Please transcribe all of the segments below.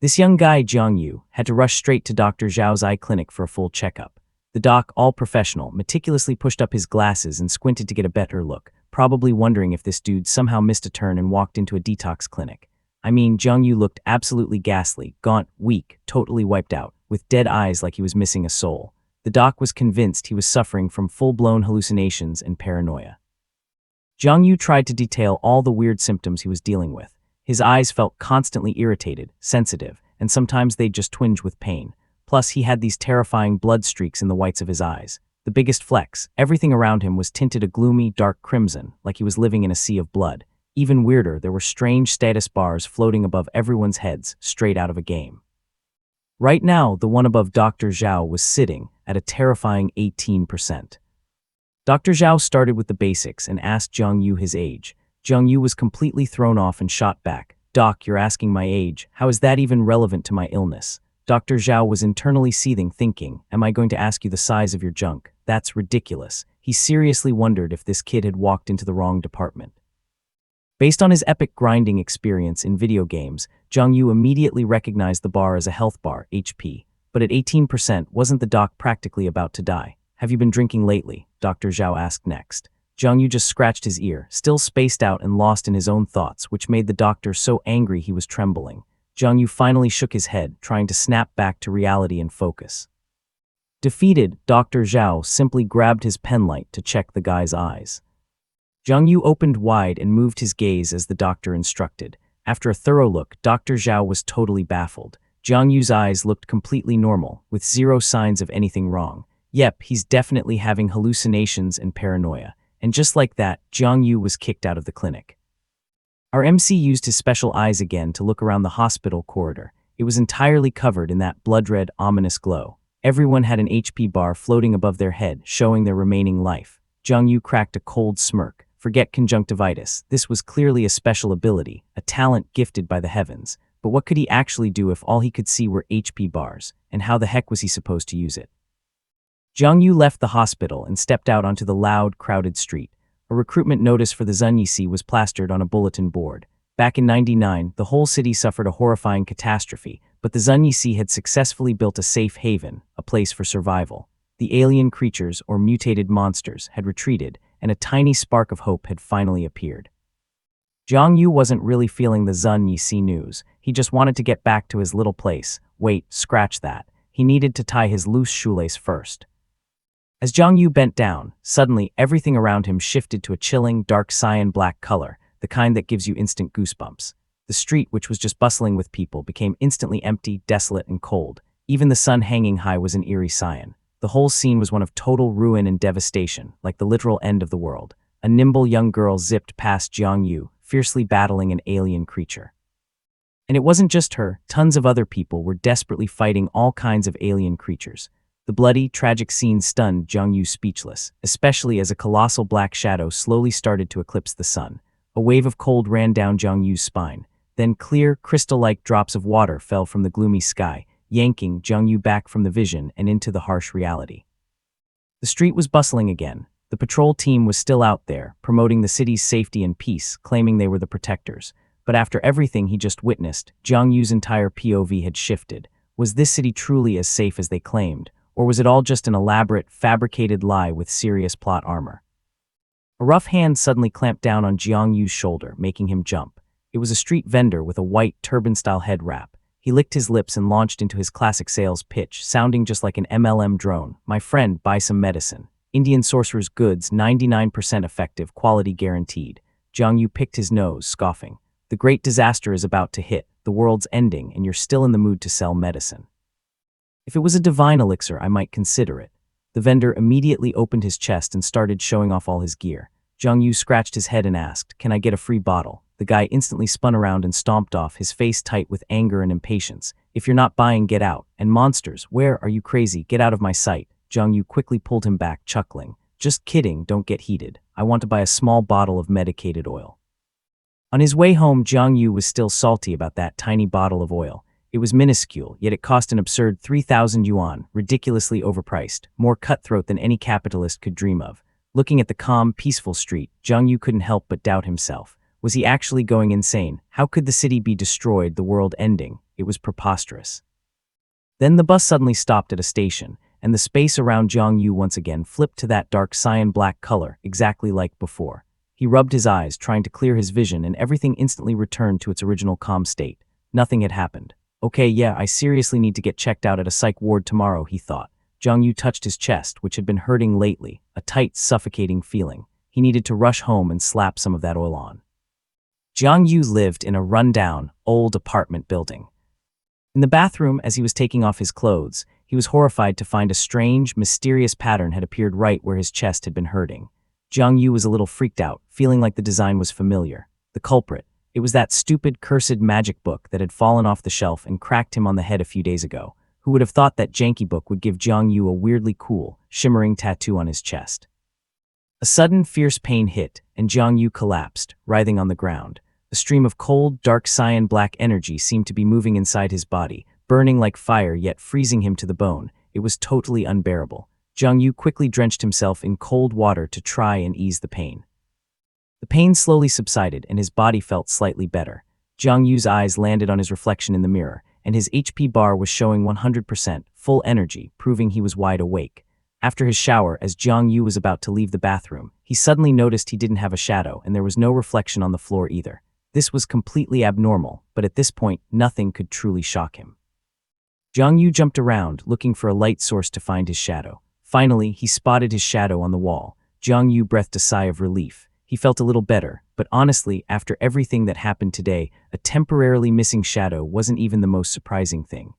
This young guy, Jiang Yu, had to rush straight to Dr. Zhao's eye clinic for a full checkup. The doc, all professional, meticulously pushed up his glasses and squinted to get a better look, probably wondering if this dude somehow missed a turn and walked into a detox clinic. I mean, Jiang Yu looked absolutely ghastly, gaunt, weak, totally wiped out, with dead eyes like he was missing a soul. The doc was convinced he was suffering from full-blown hallucinations and paranoia. Jiang Yu tried to detail all the weird symptoms he was dealing with. His eyes felt constantly irritated, sensitive, and sometimes they'd just twinge with pain. Plus, he had these terrifying blood streaks in the whites of his eyes. The biggest flex, everything around him was tinted a gloomy, dark crimson, like he was living in a sea of blood. Even weirder, there were strange status bars floating above everyone's heads, straight out of a game. Right now, the one above Dr. Zhao was sitting at a terrifying 18%. Dr. Zhao started with the basics and asked Jiang Yu his age. Jiang Yu was completely thrown off and shot back. "Doc, you're asking my age. How is that even relevant to my illness?" Dr. Zhao was internally seething, thinking, "Am I going to ask you the size of your junk? That's ridiculous." He seriously wondered if this kid had walked into the wrong department. Based on his epic grinding experience in video games, Jiang Yu immediately recognized the bar as a health bar, HP. But at 18%, wasn't the doc practically about to die? "Have you been drinking lately?" Dr. Zhao asked next. Jiang Yu just scratched his ear, still spaced out and lost in his own thoughts, which made the doctor so angry he was trembling. Jiang Yu finally shook his head, trying to snap back to reality and focus. Defeated, Dr. Zhao simply grabbed his penlight to check the guy's eyes. Jiang Yu opened wide and moved his gaze as the doctor instructed. After a thorough look, Dr. Zhao was totally baffled. Jiang Yu's eyes looked completely normal, with zero signs of anything wrong. Yep, he's definitely having hallucinations and paranoia. And just like that, Jiang Yu was kicked out of the clinic. Our MC used his special eyes again to look around the hospital corridor. It was entirely covered in that blood-red, ominous glow. Everyone had an HP bar floating above their head, showing their remaining life. Jiang Yu cracked a cold smirk. Forget conjunctivitis. This was clearly a special ability, a talent gifted by the heavens. But what could he actually do if all he could see were HP bars? And how the heck was he supposed to use it? Jiang Yu left the hospital and stepped out onto the loud, crowded street. A recruitment notice for the Zunyi was plastered on a bulletin board. Back in '99, the whole city suffered a horrifying catastrophe, but the Zunyi had successfully built a safe haven, a place for survival. The alien creatures, or mutated monsters, had retreated, and a tiny spark of hope had finally appeared. Jiang Yu wasn't really feeling the Zunyi news. He just wanted to get back to his little place. Wait, scratch that. He needed to tie his loose shoelace first. As Jiang Yu bent down, suddenly everything around him shifted to a chilling, dark cyan-black color, the kind that gives you instant goosebumps. The street, which was just bustling with people, became instantly empty, desolate, and cold. Even the sun hanging high was an eerie cyan. The whole scene was one of total ruin and devastation, like the literal end of the world. A nimble young girl zipped past Jiang Yu, fiercely battling an alien creature. And it wasn't just her, tons of other people were desperately fighting all kinds of alien creatures. The bloody, tragic scene stunned Jiang Yu speechless, especially as a colossal black shadow slowly started to eclipse the sun. A wave of cold ran down Jiang Yu's spine. Then clear, crystal-like drops of water fell from the gloomy sky, yanking Jiang Yu back from the vision and into the harsh reality. The street was bustling again. The patrol team was still out there, promoting the city's safety and peace, claiming they were the protectors. But after everything he just witnessed, Jiang Yu's entire POV had shifted. Was this city truly as safe as they claimed? Or was it all just an elaborate, fabricated lie with serious plot armor? A rough hand suddenly clamped down on Jiang Yu's shoulder, making him jump. It was a street vendor with a white, turban-style head wrap. He licked his lips and launched into his classic sales pitch, sounding just like an MLM drone. "My friend, buy some medicine. Indian sorcerer's goods, 99% effective, quality guaranteed." Jiang Yu picked his nose, scoffing. "The great disaster is about to hit. The world's ending, and you're still in the mood to sell medicine. If it was a divine elixir, I might consider it." The vendor immediately opened his chest and started showing off all his gear. Jiang Yu scratched his head and asked, "Can I get a free bottle?" The guy instantly spun around and stomped off, his face tight with anger and impatience. "If you're not buying, get out. And monsters, where are you? Crazy? Get out of my sight." Jiang Yu quickly pulled him back, chuckling. "Just kidding, don't get heated. I want to buy a small bottle of medicated oil." On his way home, Jiang Yu was still salty about that tiny bottle of oil. It was minuscule, yet it cost an absurd 3,000 yuan, ridiculously overpriced, more cutthroat than any capitalist could dream of. Looking at the calm, peaceful street, Jiang Yu couldn't help but doubt himself. Was he actually going insane? How could the city be destroyed, the world ending? It was preposterous. Then the bus suddenly stopped at a station, and the space around Jiang Yu once again flipped to that dark cyan-black color, exactly like before. He rubbed his eyes, trying to clear his vision, and everything instantly returned to its original calm state. Nothing had happened. Okay, yeah, I seriously need to get checked out at a psych ward tomorrow, he thought. Jiang Yu touched his chest, which had been hurting lately, a tight, suffocating feeling. He needed to rush home and slap some of that oil on. Jiang Yu lived in a rundown, old apartment building. In the bathroom, as he was taking off his clothes, he was horrified to find a strange, mysterious pattern had appeared right where his chest had been hurting. Jiang Yu was a little freaked out, feeling like the design was familiar. The culprit. It was that stupid, cursed magic book that had fallen off the shelf and cracked him on the head a few days ago. Who would have thought that janky book would give Jiang Yu a weirdly cool, shimmering tattoo on his chest? A sudden, fierce pain hit, and Jiang Yu collapsed, writhing on the ground. A stream of cold, dark cyan-black energy seemed to be moving inside his body, burning like fire yet freezing him to the bone. It was totally unbearable. Jiang Yu quickly drenched himself in cold water to try and ease the pain. The pain slowly subsided, and his body felt slightly better. Jiang Yu's eyes landed on his reflection in the mirror, and his HP bar was showing 100%, full energy, proving he was wide awake. After his shower, as Jiang Yu was about to leave the bathroom, he suddenly noticed he didn't have a shadow, and there was no reflection on the floor either. This was completely abnormal, but at this point, nothing could truly shock him. Jiang Yu jumped around, looking for a light source to find his shadow. Finally, he spotted his shadow on the wall. Jiang Yu breathed a sigh of relief. He felt a little better, but honestly, after everything that happened today, a temporarily missing shadow wasn't even the most surprising thing.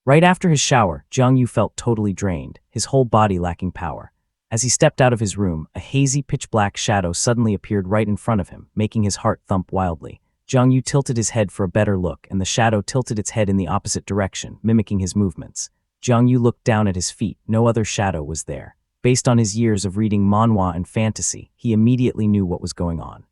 Right after his shower, Jiang Yu felt totally drained, his whole body lacking power. As he stepped out of his room, a hazy, pitch-black shadow suddenly appeared right in front of him, making his heart thump wildly. Jiang Yu tilted his head for a better look, and the shadow tilted its head in the opposite direction, mimicking his movements. Jiang Yu looked down at his feet. No other shadow was there. Based on his years of reading manhwa and fantasy, he immediately knew what was going on.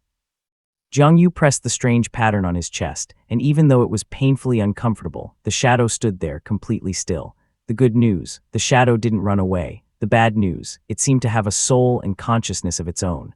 Jiang Yu pressed the strange pattern on his chest, and even though it was painfully uncomfortable, the shadow stood there completely still. The good news, the shadow didn't run away. The bad news, it seemed to have a soul and consciousness of its own.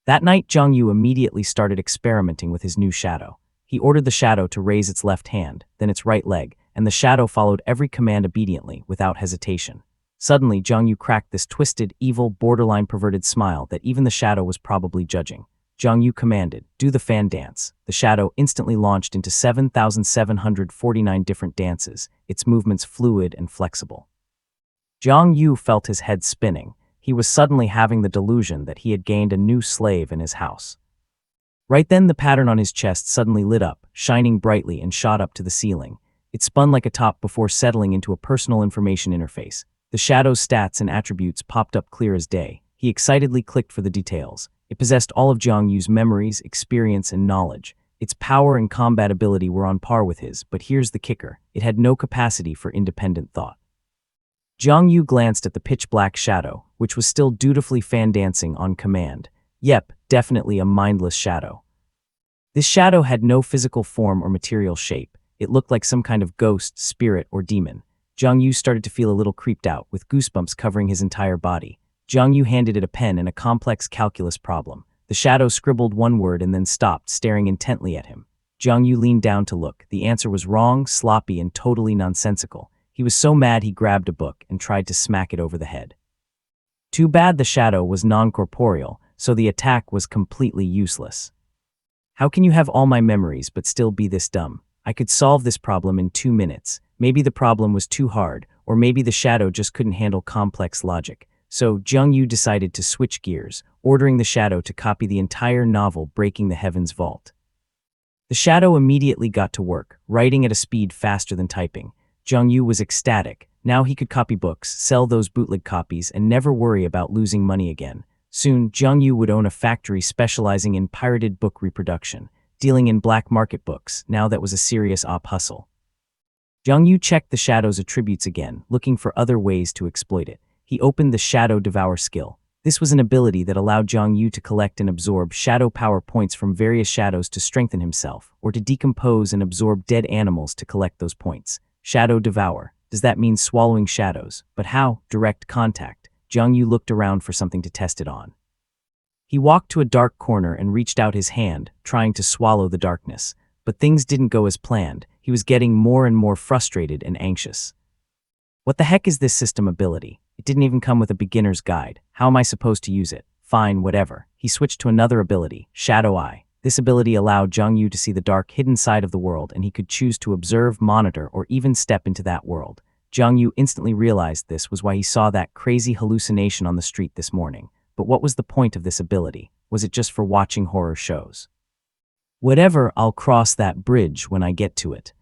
That night, Jiang Yu immediately started experimenting with his new shadow. He ordered the shadow to raise its left hand, then its right leg, and the shadow followed every command obediently, without hesitation. Suddenly, Jiang Yu cracked this twisted, evil, borderline perverted smile that even the shadow was probably judging. Jiang Yu commanded, "Do the fan dance." The shadow instantly launched into 7,749 different dances, its movements fluid and flexible. Jiang Yu felt his head spinning. He was suddenly having the delusion that he had gained a new slave in his house. Right then, the pattern on his chest suddenly lit up, shining brightly and shot up to the ceiling. It spun like a top before settling into a personal information interface. The shadow's stats and attributes popped up clear as day. He excitedly clicked for the details. It possessed all of Jiang Yu's memories, experience, and knowledge. Its power and combat ability were on par with his, but here's the kicker. It had no capacity for independent thought. Jiang Yu glanced at the pitch-black shadow, which was still dutifully fan-dancing on command. Yep, definitely a mindless shadow. This shadow had no physical form or material shape. It looked like some kind of ghost, spirit, or demon. Jiang Yu started to feel a little creeped out, with goosebumps covering his entire body. Jiang Yu handed it a pen and a complex calculus problem. The shadow scribbled one word and then stopped, staring intently at him. Jiang Yu leaned down to look. The answer was wrong, sloppy, and totally nonsensical. He was so mad he grabbed a book and tried to smack it over the head. Too bad the shadow was non-corporeal, so the attack was completely useless. How can you have all my memories but still be this dumb? I could solve this problem in 2 minutes. Maybe the problem was too hard, or maybe the shadow just couldn't handle complex logic. So Jiang Yu decided to switch gears, ordering the shadow to copy the entire novel Breaking the Heavens Vault. The shadow immediately got to work, writing at a speed faster than typing. Jiang Yu was ecstatic. Now he could copy books, sell those bootleg copies, and never worry about losing money again. Soon, Jiang Yu would own a factory specializing in pirated book reproduction, dealing in black market books. Now that was a serious op hustle. Jiang Yu checked the shadow's attributes again, looking for other ways to exploit it. He opened the Shadow Devour skill. This was an ability that allowed Jiang Yu to collect and absorb shadow power points from various shadows to strengthen himself, or to decompose and absorb dead animals to collect those points. Shadow Devour. Does that mean swallowing shadows? But how? Direct contact. Jiang Yu looked around for something to test it on. He walked to a dark corner and reached out his hand, trying to swallow the darkness. But things didn't go as planned. He was getting more and more frustrated and anxious. What the heck is this system ability? It didn't even come with a beginner's guide. How am I supposed to use it? Fine, whatever. He switched to another ability, Shadow Eye. This ability allowed Jiangyu to see the dark, hidden side of the world, and he could choose to observe, monitor, or even step into that world. Jiangyu instantly realized this was why he saw that crazy hallucination on the street this morning. But what was the point of this ability? Was it just for watching horror shows? Whatever, I'll cross that bridge when I get to it.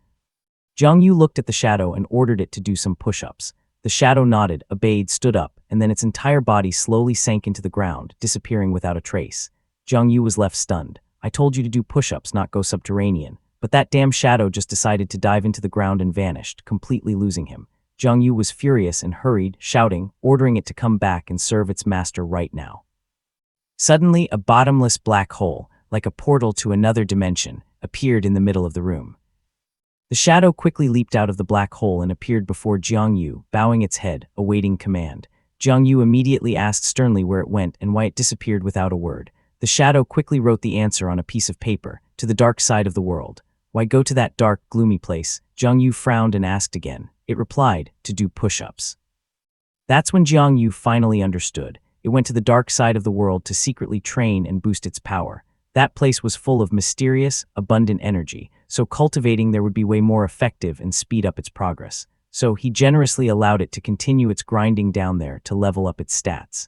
Jiangyu looked at the shadow and ordered it to do some push-ups. The shadow nodded, obeyed, stood up, and then its entire body slowly sank into the ground, disappearing without a trace. Jiangyu was left stunned. I told you to do push-ups, not go subterranean. But that damn shadow just decided to dive into the ground and vanished, completely losing him. Jiangyu was furious and hurried, shouting, ordering it to come back and serve its master right now. Suddenly, a bottomless black hole, like a portal to another dimension, appeared in the middle of the room. The shadow quickly leaped out of the black hole and appeared before Jiangyu, bowing its head, awaiting command. Jiangyu immediately asked sternly where it went and why it disappeared without a word. The shadow quickly wrote the answer on a piece of paper, to the dark side of the world. Why go to that dark, gloomy place? Jiangyu frowned and asked again. It replied, to do push-ups. That's when Jiangyu finally understood. It went to the dark side of the world to secretly train and boost its power. That place was full of mysterious, abundant energy, so cultivating there would be way more effective and speed up its progress. So he generously allowed it to continue its grinding down there to level up its stats.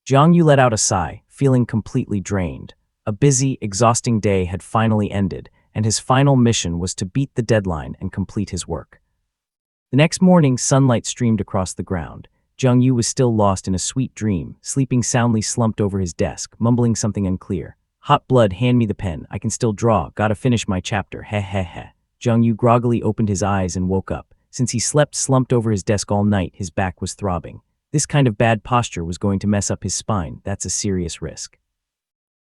Jiangyu let out a sigh, feeling completely drained. A busy, exhausting day had finally ended, and his final mission was to beat the deadline and complete his work. The next morning, sunlight streamed across the ground. Jiangyu was still lost in a sweet dream, sleeping soundly slumped over his desk, mumbling something unclear. Hot blood, hand me the pen, I can still draw, gotta finish my chapter, heh heh heh. Jiangyu groggily opened his eyes and woke up. Since he slept slumped over his desk all night, his back was throbbing. This kind of bad posture was going to mess up his spine, that's a serious risk.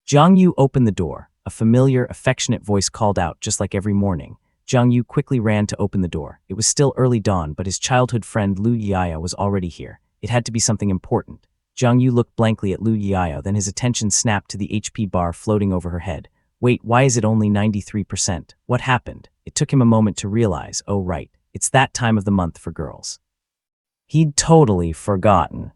Jiangyu opened the door. A familiar, affectionate voice called out just like every morning. Jiangyu quickly ran to open the door. It was still early dawn, but his childhood friend Lu Yiao was already here. It had to be something important. Jiangyu looked blankly at Lu Yiao, then his attention snapped to the HP bar floating over her head. Wait, why is it only 93%? What happened? It took him a moment to realize, oh right, it's that time of the month for girls. He'd totally forgotten.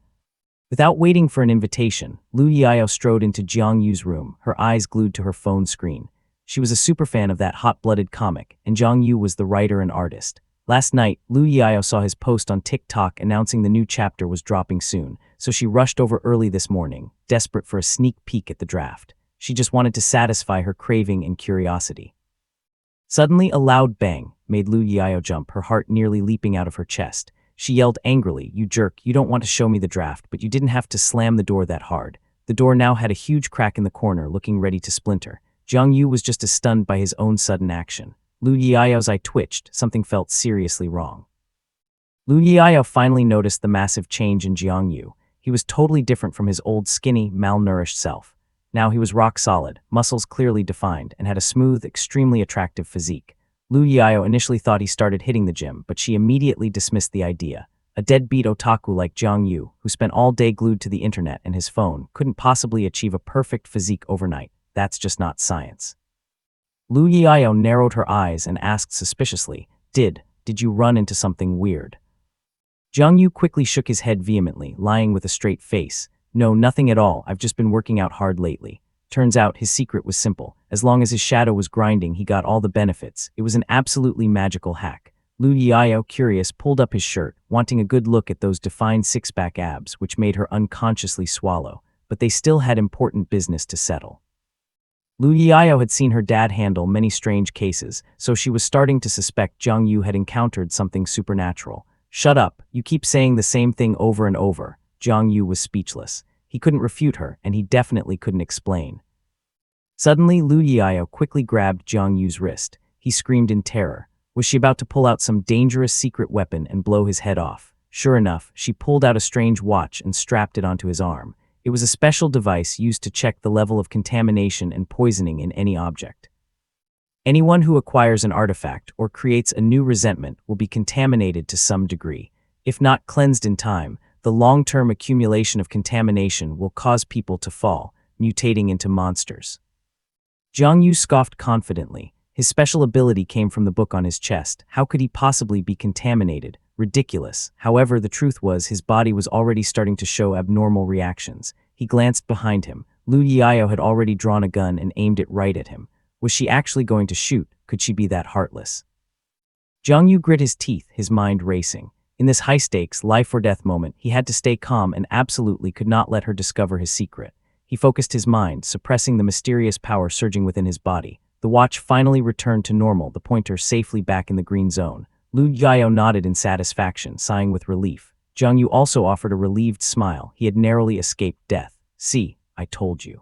Without waiting for an invitation, Lu Yiao strode into Jiangyu's room, her eyes glued to her phone screen. She was a superfan of that hot-blooded comic, and Jiangyu was the writer and artist. Last night, Lu Yiao saw his post on TikTok announcing the new chapter was dropping soon, so she rushed over early this morning, desperate for a sneak peek at the draft. She just wanted to satisfy her craving and curiosity. Suddenly, a loud bang made Lu Yiao jump, her heart nearly leaping out of her chest. She yelled angrily, "You jerk, you don't want to show me the draft, but you didn't have to slam the door that hard." The door now had a huge crack in the corner, looking ready to splinter. Jiangyu was just as stunned by his own sudden action. Lu Yiao's eye twitched, something felt seriously wrong. Lu Yiao finally noticed the massive change in Jiangyu. He was totally different from his old skinny, malnourished self. Now he was rock solid, muscles clearly defined, and had a smooth, extremely attractive physique. Lu Yiao initially thought he started hitting the gym, but she immediately dismissed the idea. A deadbeat otaku like Jiangyu, who spent all day glued to the internet and his phone, couldn't possibly achieve a perfect physique overnight. That's just not science. Lu Yiao narrowed her eyes and asked suspiciously, Did you run into something weird? Jiangyu quickly shook his head vehemently, lying with a straight face. No, nothing at all, I've just been working out hard lately. Turns out his secret was simple. As long as his shadow was grinding, he got all the benefits. It was an absolutely magical hack. Lu Yiao, curious, pulled up his shirt, wanting a good look at those defined six-pack abs, which made her unconsciously swallow. But they still had important business to settle. Lu Yiao had seen her dad handle many strange cases, so she was starting to suspect Jiangyu had encountered something supernatural. Shut up, you keep saying the same thing over and over. Jiangyu was speechless. He couldn't refute her, and he definitely couldn't explain. Suddenly, Lu Yiao quickly grabbed Jiangyu's wrist. He screamed in terror. Was she about to pull out some dangerous secret weapon and blow his head off? Sure enough, she pulled out a strange watch and strapped it onto his arm. It was a special device used to check the level of contamination and poisoning in any object. Anyone who acquires an artifact or creates a new resentment will be contaminated to some degree. If not cleansed in time, the long-term accumulation of contamination will cause people to fall, mutating into monsters. Jiang Yu scoffed confidently. His special ability came from the book on his chest. How could he possibly be contaminated? Ridiculous. However, the truth was his body was already starting to show abnormal reactions. He glanced behind him. Lu Yiao had already drawn a gun and aimed it right at him. Was she actually going to shoot? Could she be that heartless? Jiang Yu grit his teeth, his mind racing. In this high-stakes, life-or-death moment, he had to stay calm and absolutely could not let her discover his secret. He focused his mind, suppressing the mysterious power surging within his body. The watch finally returned to normal, the pointer safely back in the green zone. Lu Yiao nodded in satisfaction, sighing with relief. Jiang Yu also offered a relieved smile. He had narrowly escaped death. See, I told you.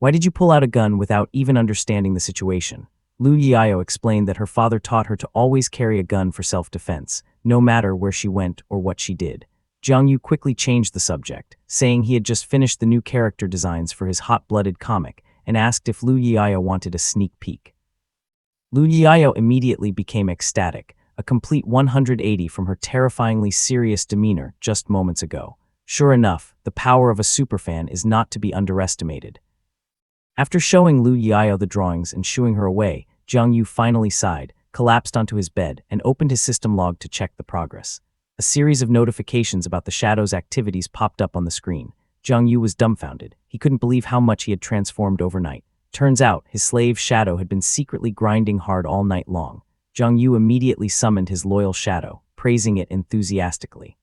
Why did you pull out a gun without even understanding the situation? Lu Yiao explained that her father taught her to always carry a gun for self-defense, no matter where she went or what she did. Jiang Yu quickly changed the subject, saying he had just finished the new character designs for his hot-blooded comic and asked if Lu Yiao wanted a sneak peek. Lu Yiao immediately became ecstatic, a complete 180 from her terrifyingly serious demeanor just moments ago. Sure enough, the power of a superfan is not to be underestimated. After showing Lu Yiao the drawings and shooing her away, Jiang Yu finally sighed, collapsed onto his bed, and opened his system log to check the progress. A series of notifications about the Shadow's activities popped up on the screen. Jiang Yu was dumbfounded. He couldn't believe how much he had transformed overnight. Turns out, his slave Shadow had been secretly grinding hard all night long. Jiang Yu immediately summoned his loyal Shadow, praising it enthusiastically.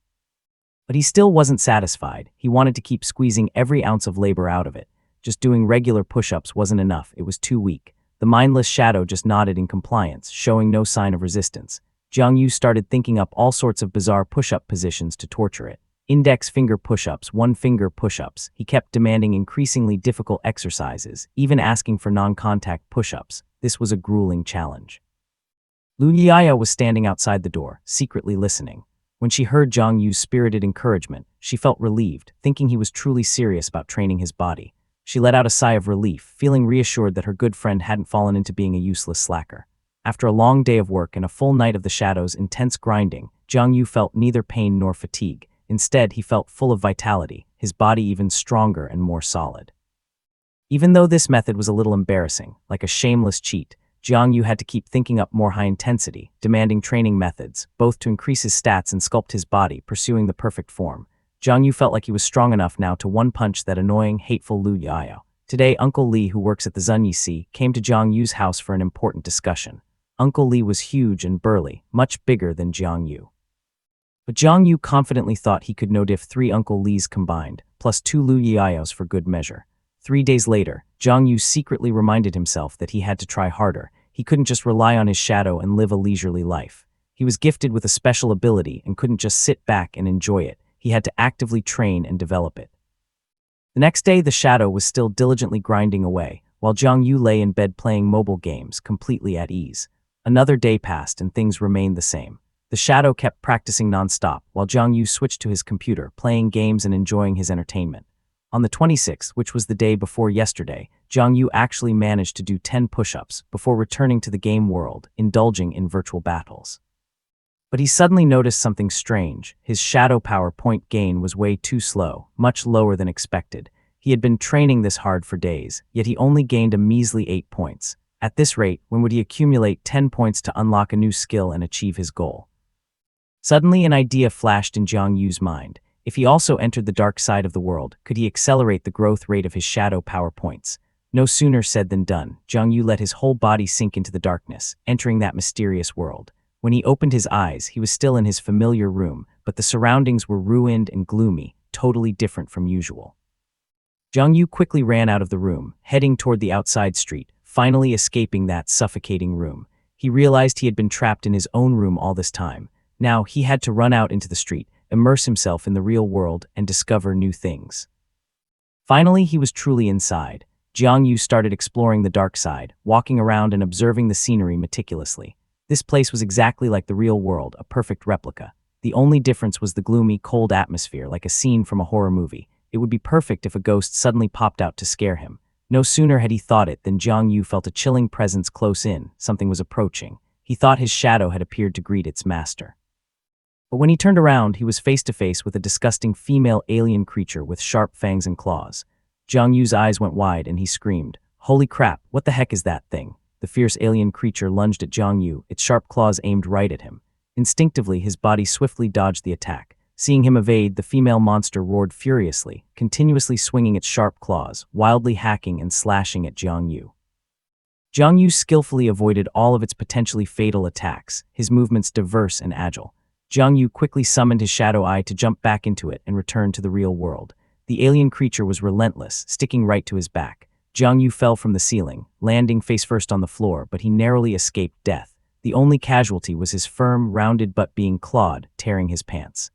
But he still wasn't satisfied. He wanted to keep squeezing every ounce of labor out of it. Just doing regular push-ups wasn't enough. It was too weak. The mindless Shadow just nodded in compliance, showing no sign of resistance. Jiang Yu started thinking up all sorts of bizarre push-up positions to torture it. Index finger push-ups, one-finger push-ups. He kept demanding increasingly difficult exercises, even asking for non-contact push-ups. This was a grueling challenge. Lu Yiao was standing outside the door, secretly listening. When she heard Jiang Yu's spirited encouragement, she felt relieved, thinking he was truly serious about training his body. She let out a sigh of relief, feeling reassured that her good friend hadn't fallen into being a useless slacker. After a long day of work and a full night of the Shadow's intense grinding, Jiang Yu felt neither pain nor fatigue. Instead, he felt full of vitality, his body even stronger and more solid. Even though this method was a little embarrassing, like a shameless cheat, Jiang Yu had to keep thinking up more high-intensity, demanding training methods, both to increase his stats and sculpt his body, pursuing the perfect form. Jiang Yu felt like he was strong enough now to one-punch that annoying, hateful Lu Yiao. Today, Uncle Li, who works at the Zunyi Sea, came to Jiang Yu's house for an important discussion. Uncle Li was huge and burly, much bigger than Jiang Yu. But Jiang Yu confidently thought he could no-diff 3 Uncle Li's combined, plus 2 Lu Yiao's for good measure. 3 days later, Jiang Yu secretly reminded himself that he had to try harder. He couldn't just rely on his Shadow and live a leisurely life. He was gifted with a special ability and couldn't just sit back and enjoy it. He had to actively train and develop it. The next day, the Shadow was still diligently grinding away, while Jiang Yu lay in bed playing mobile games, completely at ease. Another day passed and things remained the same. The Shadow kept practicing non-stop, while Jiang Yu switched to his computer, playing games and enjoying his entertainment. On the 26th, which was the day before yesterday, Jiang Yu actually managed to do 10 push-ups before returning to the game world, indulging in virtual battles. But he suddenly noticed something strange. His Shadow power point gain was way too slow, much lower than expected. He had been training this hard for days, yet he only gained a measly 8 points. At this rate, when would he accumulate 10 points to unlock a new skill and achieve his goal? Suddenly an idea flashed in Jiang Yu's mind. If he also entered the dark side of the world, could he accelerate the growth rate of his Shadow power points? No sooner said than done. Jiang Yu let his whole body sink into the darkness, entering that mysterious world. When he opened his eyes, he was still in his familiar room, but the surroundings were ruined and gloomy, totally different from usual. Jiang Yu quickly ran out of the room, heading toward the outside street, finally escaping that suffocating room. He realized he had been trapped in his own room all this time. Now he had to run out into the street, immerse himself in the real world, and discover new things. Finally, he was truly inside. Jiang Yu started exploring the dark side, walking around and observing the scenery meticulously. This place was exactly like the real world, a perfect replica. The only difference was the gloomy, cold atmosphere, like a scene from a horror movie. It would be perfect if a ghost suddenly popped out to scare him. No sooner had he thought it than Jiang Yu felt a chilling presence close in. Something was approaching. He thought his Shadow had appeared to greet its master. But when he turned around, he was face to face with a disgusting female alien creature with sharp fangs and claws. Jiang Yu's eyes went wide and he screamed, "Holy crap, what the heck is that thing?" The fierce alien creature lunged at Jiang Yu, its sharp claws aimed right at him. Instinctively, his body swiftly dodged the attack. Seeing him evade, the female monster roared furiously, continuously swinging its sharp claws, wildly hacking and slashing at Jiang Yu. Jiang Yu skillfully avoided all of its potentially fatal attacks, his movements diverse and agile. Jiang Yu quickly summoned his shadow eye to jump back into it and return to the real world. The alien creature was relentless, sticking right to his back. Jiang Yu fell from the ceiling, landing face first on the floor, but he narrowly escaped death. The only casualty was his firm, rounded butt being clawed, tearing his pants.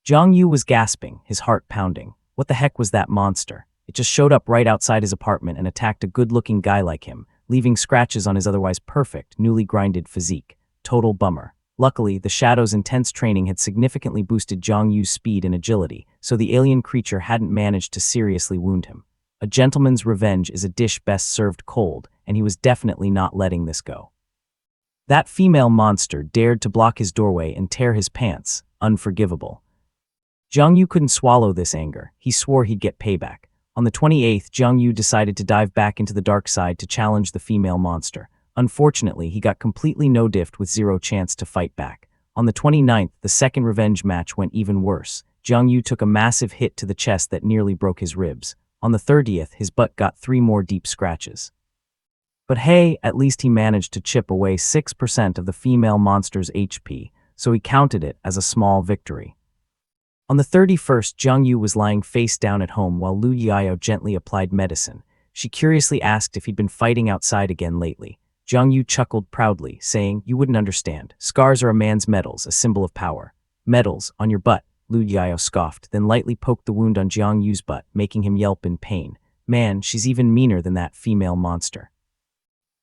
Jiang Yu was gasping, his heart pounding. What the heck was that monster? It just showed up right outside his apartment and attacked a good-looking guy like him, leaving scratches on his otherwise perfect, newly grinded physique. Total bummer. Luckily, the Shadow's intense training had significantly boosted Jiang Yu's speed and agility, so the alien creature hadn't managed to seriously wound him. A gentleman's revenge is a dish best served cold, and he was definitely not letting this go. That female monster dared to block his doorway and tear his pants. Unforgivable. Jiang Yu couldn't swallow this anger. He swore he'd get payback. On the 28th, Jiang Yu decided to dive back into the dark side to challenge the female monster. Unfortunately, he got completely no-diffed with zero chance to fight back. On the 29th, the second revenge match went even worse. Jiang Yu took a massive hit to the chest that nearly broke his ribs. On the 30th, his butt got 3 more deep scratches. But hey, at least he managed to chip away 6% of the female monster's HP, so he counted it as a small victory. On the 31st, Jiang Yu was lying face down at home while Lu Yahello gently applied medicine. She curiously asked if he'd been fighting outside again lately. Jiang Yu chuckled proudly, saying, "You wouldn't understand. Scars are a man's medals, a symbol of power." "Medals? On your butt?" Lu Yahello scoffed, then lightly poked the wound on Jiang Yu's butt, making him yelp in pain. Man, she's even meaner than that female monster.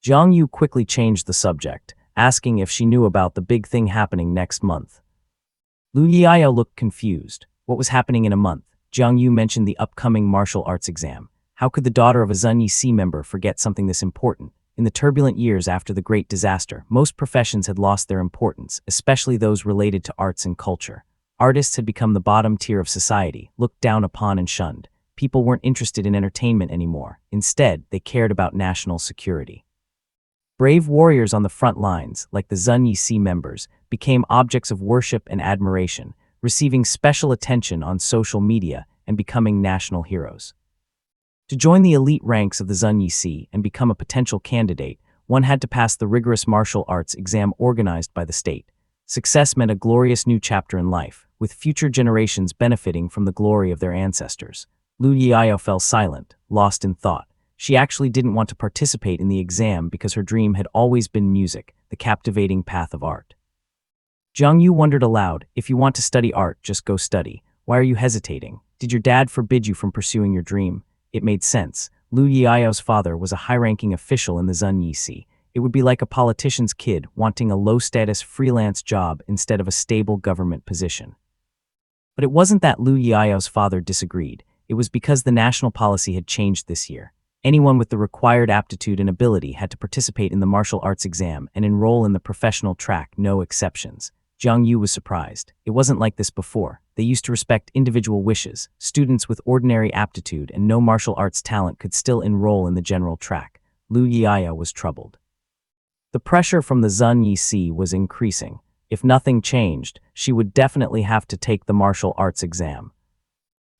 Jiang Yu quickly changed the subject, asking if she knew about the big thing happening next month. Lu Yahello looked confused. What was happening in a month? Jiang Yu mentioned the upcoming martial arts exam. How could the daughter of a Zunyi C member forget something this important? In the turbulent years after the Great Disaster, most professions had lost their importance, especially those related to arts and culture. Artists had become the bottom tier of society, looked down upon and shunned. People weren't interested in entertainment anymore. Instead, they cared about national security. Brave warriors on the front lines, like the Zunyi C members, became objects of worship and admiration, receiving special attention on social media and becoming national heroes. To join the elite ranks of the Zunyi C and become a potential candidate, one had to pass the rigorous martial arts exam organized by the state. Success meant a glorious new chapter in life, with future generations benefiting from the glory of their ancestors. Lu Yahello fell silent, lost in thought. She actually didn't want to participate in the exam because her dream had always been music, the captivating path of art. Jiang Yu wondered aloud, "If you want to study art, just go study. Why are you hesitating? Did your dad forbid you from pursuing your dream?" It made sense. Lu Yahello's father was a high-ranking official in the Zunyi C. It would be like a politician's kid wanting a low-status freelance job instead of a stable government position. But it wasn't that Lu Yahello's father disagreed. It was because the national policy had changed this year. Anyone with the required aptitude and ability had to participate in the martial arts exam and enroll in the professional track, no exceptions. Jiang Yu was surprised. It wasn't like this before. They used to respect individual wishes. Students with ordinary aptitude and no martial arts talent could still enroll in the general track. Lu Yahello was troubled. The pressure from the Zunyi C was increasing. If nothing changed, she would definitely have to take the martial arts exam.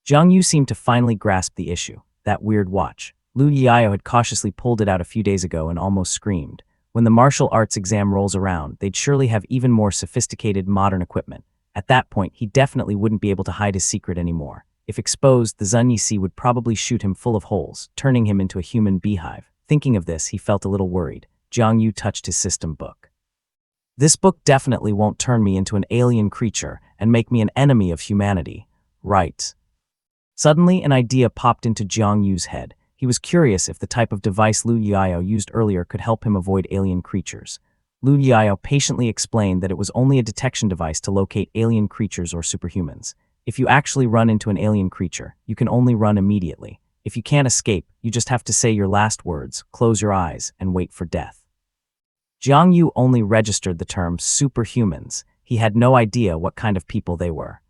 Jiang Yu seemed to finally grasp the issue. That weird watch. Lu Yahello had cautiously pulled it out a few days ago and almost screamed. When the martial arts exam rolls around, they'd surely have even more sophisticated modern equipment. At that point, he definitely wouldn't be able to hide his secret anymore. If exposed, the Zunyi C would probably shoot him full of holes, turning him into a human beehive. Thinking of this, he felt a little worried. Jiang Yu touched his system book. "This book definitely won't turn me into an alien creature and make me an enemy of humanity, right?" Suddenly, an idea popped into Jiang Yu's head. He was curious if the type of device Lu Yahello used earlier could help him avoid alien creatures. Lu Yahello patiently explained that it was only a detection device to locate alien creatures or superhumans. If you actually run into an alien creature, you can only run immediately. If you can't escape, you just have to say your last words, close your eyes, and wait for death. Jiang Yu only registered the term superhumans. He had no idea what kind of people they were.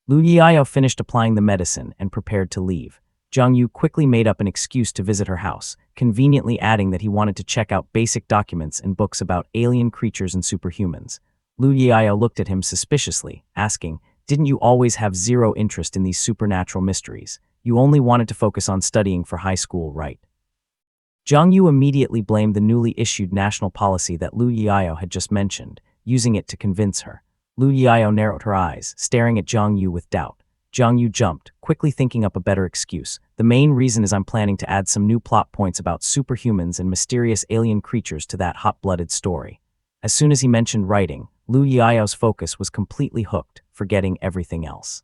Lu Yahello finished applying the medicine and prepared to leave. Zhang Yu quickly made up an excuse to visit her house, conveniently adding that he wanted to check out basic documents and books about alien creatures and superhumans. Lu Yiao looked at him suspiciously, asking, "Didn't you always have zero interest in these supernatural mysteries? You only wanted to focus on studying for high school, right?" Zhang Yu immediately blamed the newly issued national policy that Lu Yiao had just mentioned, using it to convince her. Lu Yiao narrowed her eyes, staring at Zhang Yu with doubt. Zhang Yu jumped, quickly thinking up a better excuse. "The main reason is I'm planning to add some new plot points about superhumans and mysterious alien creatures to that hot-blooded story." As soon as he mentioned writing, Lu Yiao's focus was completely hooked, forgetting everything else.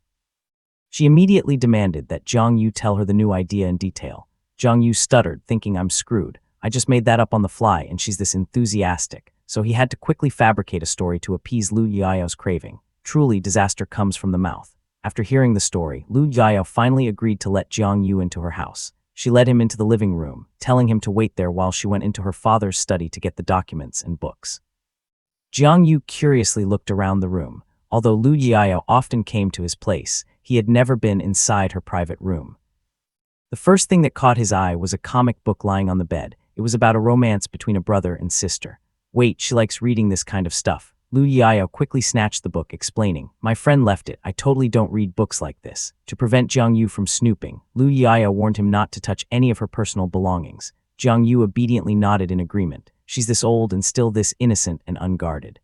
She immediately demanded that Zhang Yu tell her the new idea in detail. Zhang Yu stuttered, thinking, "I'm screwed. I just made that up on the fly and she's this enthusiastic." So he had to quickly fabricate a story to appease Lu Yiao's craving. Truly, disaster comes from the mouth. After hearing the story, Lu Yiao finally agreed to let Zhang Yu into her house. She led him into the living room, telling him to wait there while she went into her father's study to get the documents and books. Zhang Yu curiously looked around the room. Although Lu Yiao often came to his place, he had never been inside her private room. The first thing that caught his eye was a comic book lying on the bed. It was about a romance between a brother and sister. "Wait, she likes reading this kind of stuff." Lu Yiao quickly snatched the book, explaining, "My friend left it. I totally don't read books like this." To prevent Zhang Yu from snooping, Lu Yiao warned him not to touch any of her personal belongings. Zhang Yu obediently nodded in agreement. She's this old and still this innocent and unguarded.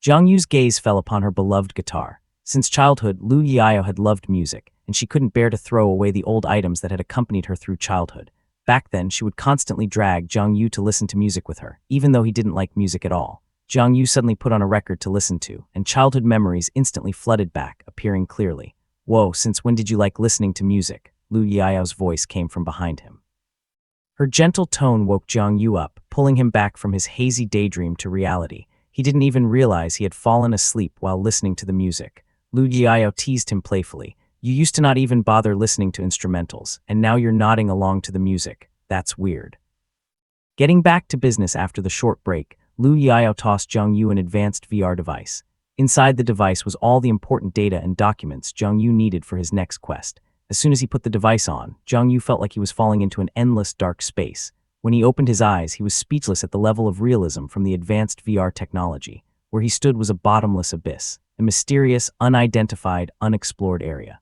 Zhang Yu's gaze fell upon her beloved guitar. Since childhood, Lu Yiao had loved music, and she couldn't bear to throw away the old items that had accompanied her through childhood. Back then, she would constantly drag Zhang Yu to listen to music with her, even though he didn't like music at all. Zhang Yu suddenly put on a record to listen to, and childhood memories instantly flooded back, appearing clearly. "Whoa, since when did you like listening to music?" Lu Yiao's voice came from behind him. Her gentle tone woke Zhang Yu up, pulling him back from his hazy daydream to reality. He didn't even realize he had fallen asleep while listening to the music. Lu Yiao teased him playfully. "You used to not even bother listening to instrumentals, and now you're nodding along to the music. That's weird." Getting back to business after the short break, Lu Yiao tossed Zhang Yu an advanced VR device. Inside the device was all the important data and documents Zhang Yu needed for his next quest. As soon as he put the device on, Zhang Yu felt like he was falling into an endless dark space. When he opened his eyes, he was speechless at the level of realism from the advanced VR technology. Where he stood was a bottomless abyss, a mysterious, unidentified, unexplored area.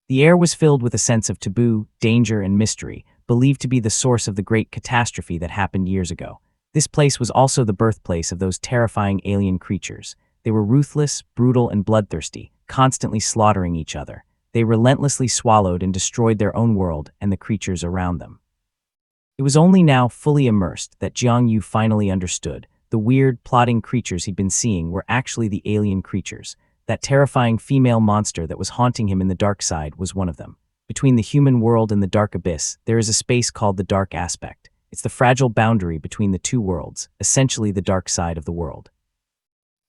The air was filled with a sense of taboo, danger, and mystery, believed to be the source of the great catastrophe that happened years ago. This place was also the birthplace of those terrifying alien creatures. They were ruthless, brutal, and bloodthirsty, constantly slaughtering each other. They relentlessly swallowed and destroyed their own world and the creatures around them. It was only now, fully immersed, that Zhang Yu finally understood. The weird, plotting creatures he'd been seeing were actually the alien creatures. That terrifying female monster that was haunting him in the dark side was one of them. Between the human world and the dark abyss, there is a space called the dark aspect. It's the fragile boundary between the two worlds, essentially the dark side of the world.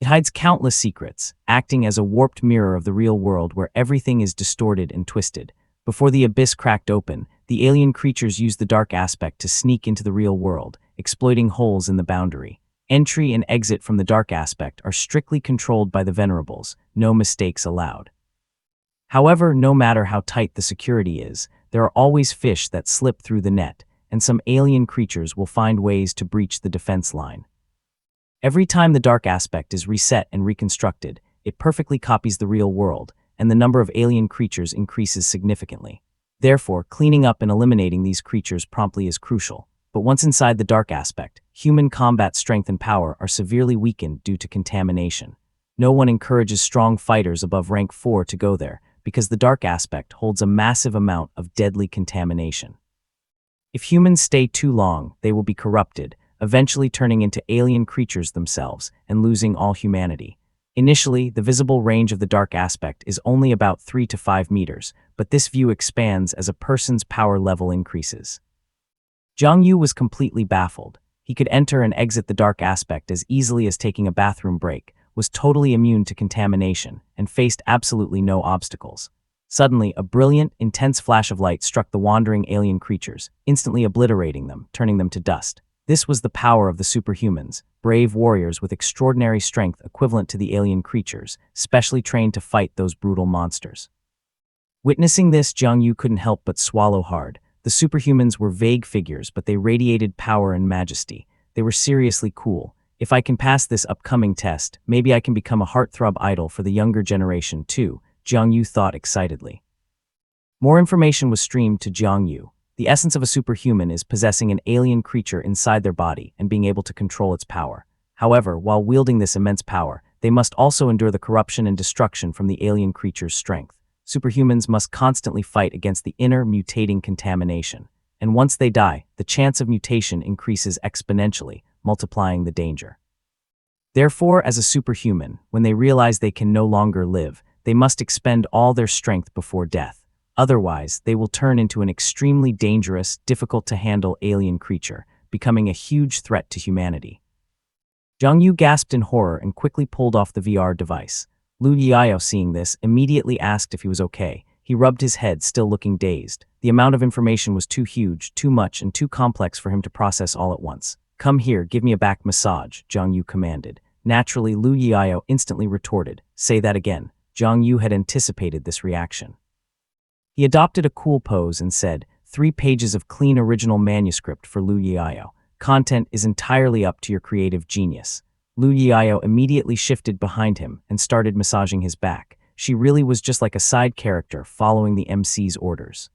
It hides countless secrets, acting as a warped mirror of the real world where everything is distorted and twisted. Before the abyss cracked open, the alien creatures used the dark aspect to sneak into the real world, exploiting holes in the boundary. Entry and exit from the dark aspect are strictly controlled by the venerables, no mistakes allowed. However, no matter how tight the security is, there are always fish that slip through the net, and some alien creatures will find ways to breach the defense line. Every time the dark aspect is reset and reconstructed, it perfectly copies the real world, and the number of alien creatures increases significantly. Therefore, cleaning up and eliminating these creatures promptly is crucial. But once inside the dark aspect, human combat strength and power are severely weakened due to contamination. No one encourages strong fighters above rank 4 to go there, because the dark aspect holds a massive amount of deadly contamination. If humans stay too long, they will be corrupted, eventually turning into alien creatures themselves and losing all humanity. Initially, the visible range of the dark aspect is only about 3 to 5 meters, but this view expands as a person's power level increases. Zhang Yu was completely baffled. He could enter and exit the dark aspect as easily as taking a bathroom break, was totally immune to contamination, and faced absolutely no obstacles. Suddenly, a brilliant, intense flash of light struck the wandering alien creatures, instantly obliterating them, turning them to dust. This was the power of the superhumans, brave warriors with extraordinary strength equivalent to the alien creatures, specially trained to fight those brutal monsters. Witnessing this, Jiang Yu couldn't help but swallow hard. The superhumans were vague figures, but they radiated power and majesty. They were seriously cool. If I can pass this upcoming test, maybe I can become a heartthrob idol for the younger generation too, Jiang Yu thought excitedly. More information was streamed to Jiang Yu. The essence of a superhuman is possessing an alien creature inside their body and being able to control its power. However, while wielding this immense power, they must also endure the corruption and destruction from the alien creature's strength. Superhumans must constantly fight against the inner mutating contamination. And once they die, the chance of mutation increases exponentially, multiplying the danger. Therefore, as a superhuman, when they realize they can no longer live, they must expend all their strength before death. Otherwise, they will turn into an extremely dangerous, difficult-to-handle alien creature, becoming a huge threat to humanity. Jiang Yu gasped in horror and quickly pulled off the VR device. Lu Yiao, seeing this, immediately asked if he was okay. He rubbed his head, still looking dazed. The amount of information was too huge, too much, and too complex for him to process all at once. "Come here, give me a back massage," Jiang Yu commanded. Naturally, Lu Yiao instantly retorted, "Say that again." Jiang Yu had anticipated this reaction. He adopted a cool pose and said, 3 pages of clean original manuscript for Lu Yiao. Content is entirely up to your creative genius. Lu Yiao immediately shifted behind him and started massaging his back. She really was just like a side character following the MC's orders.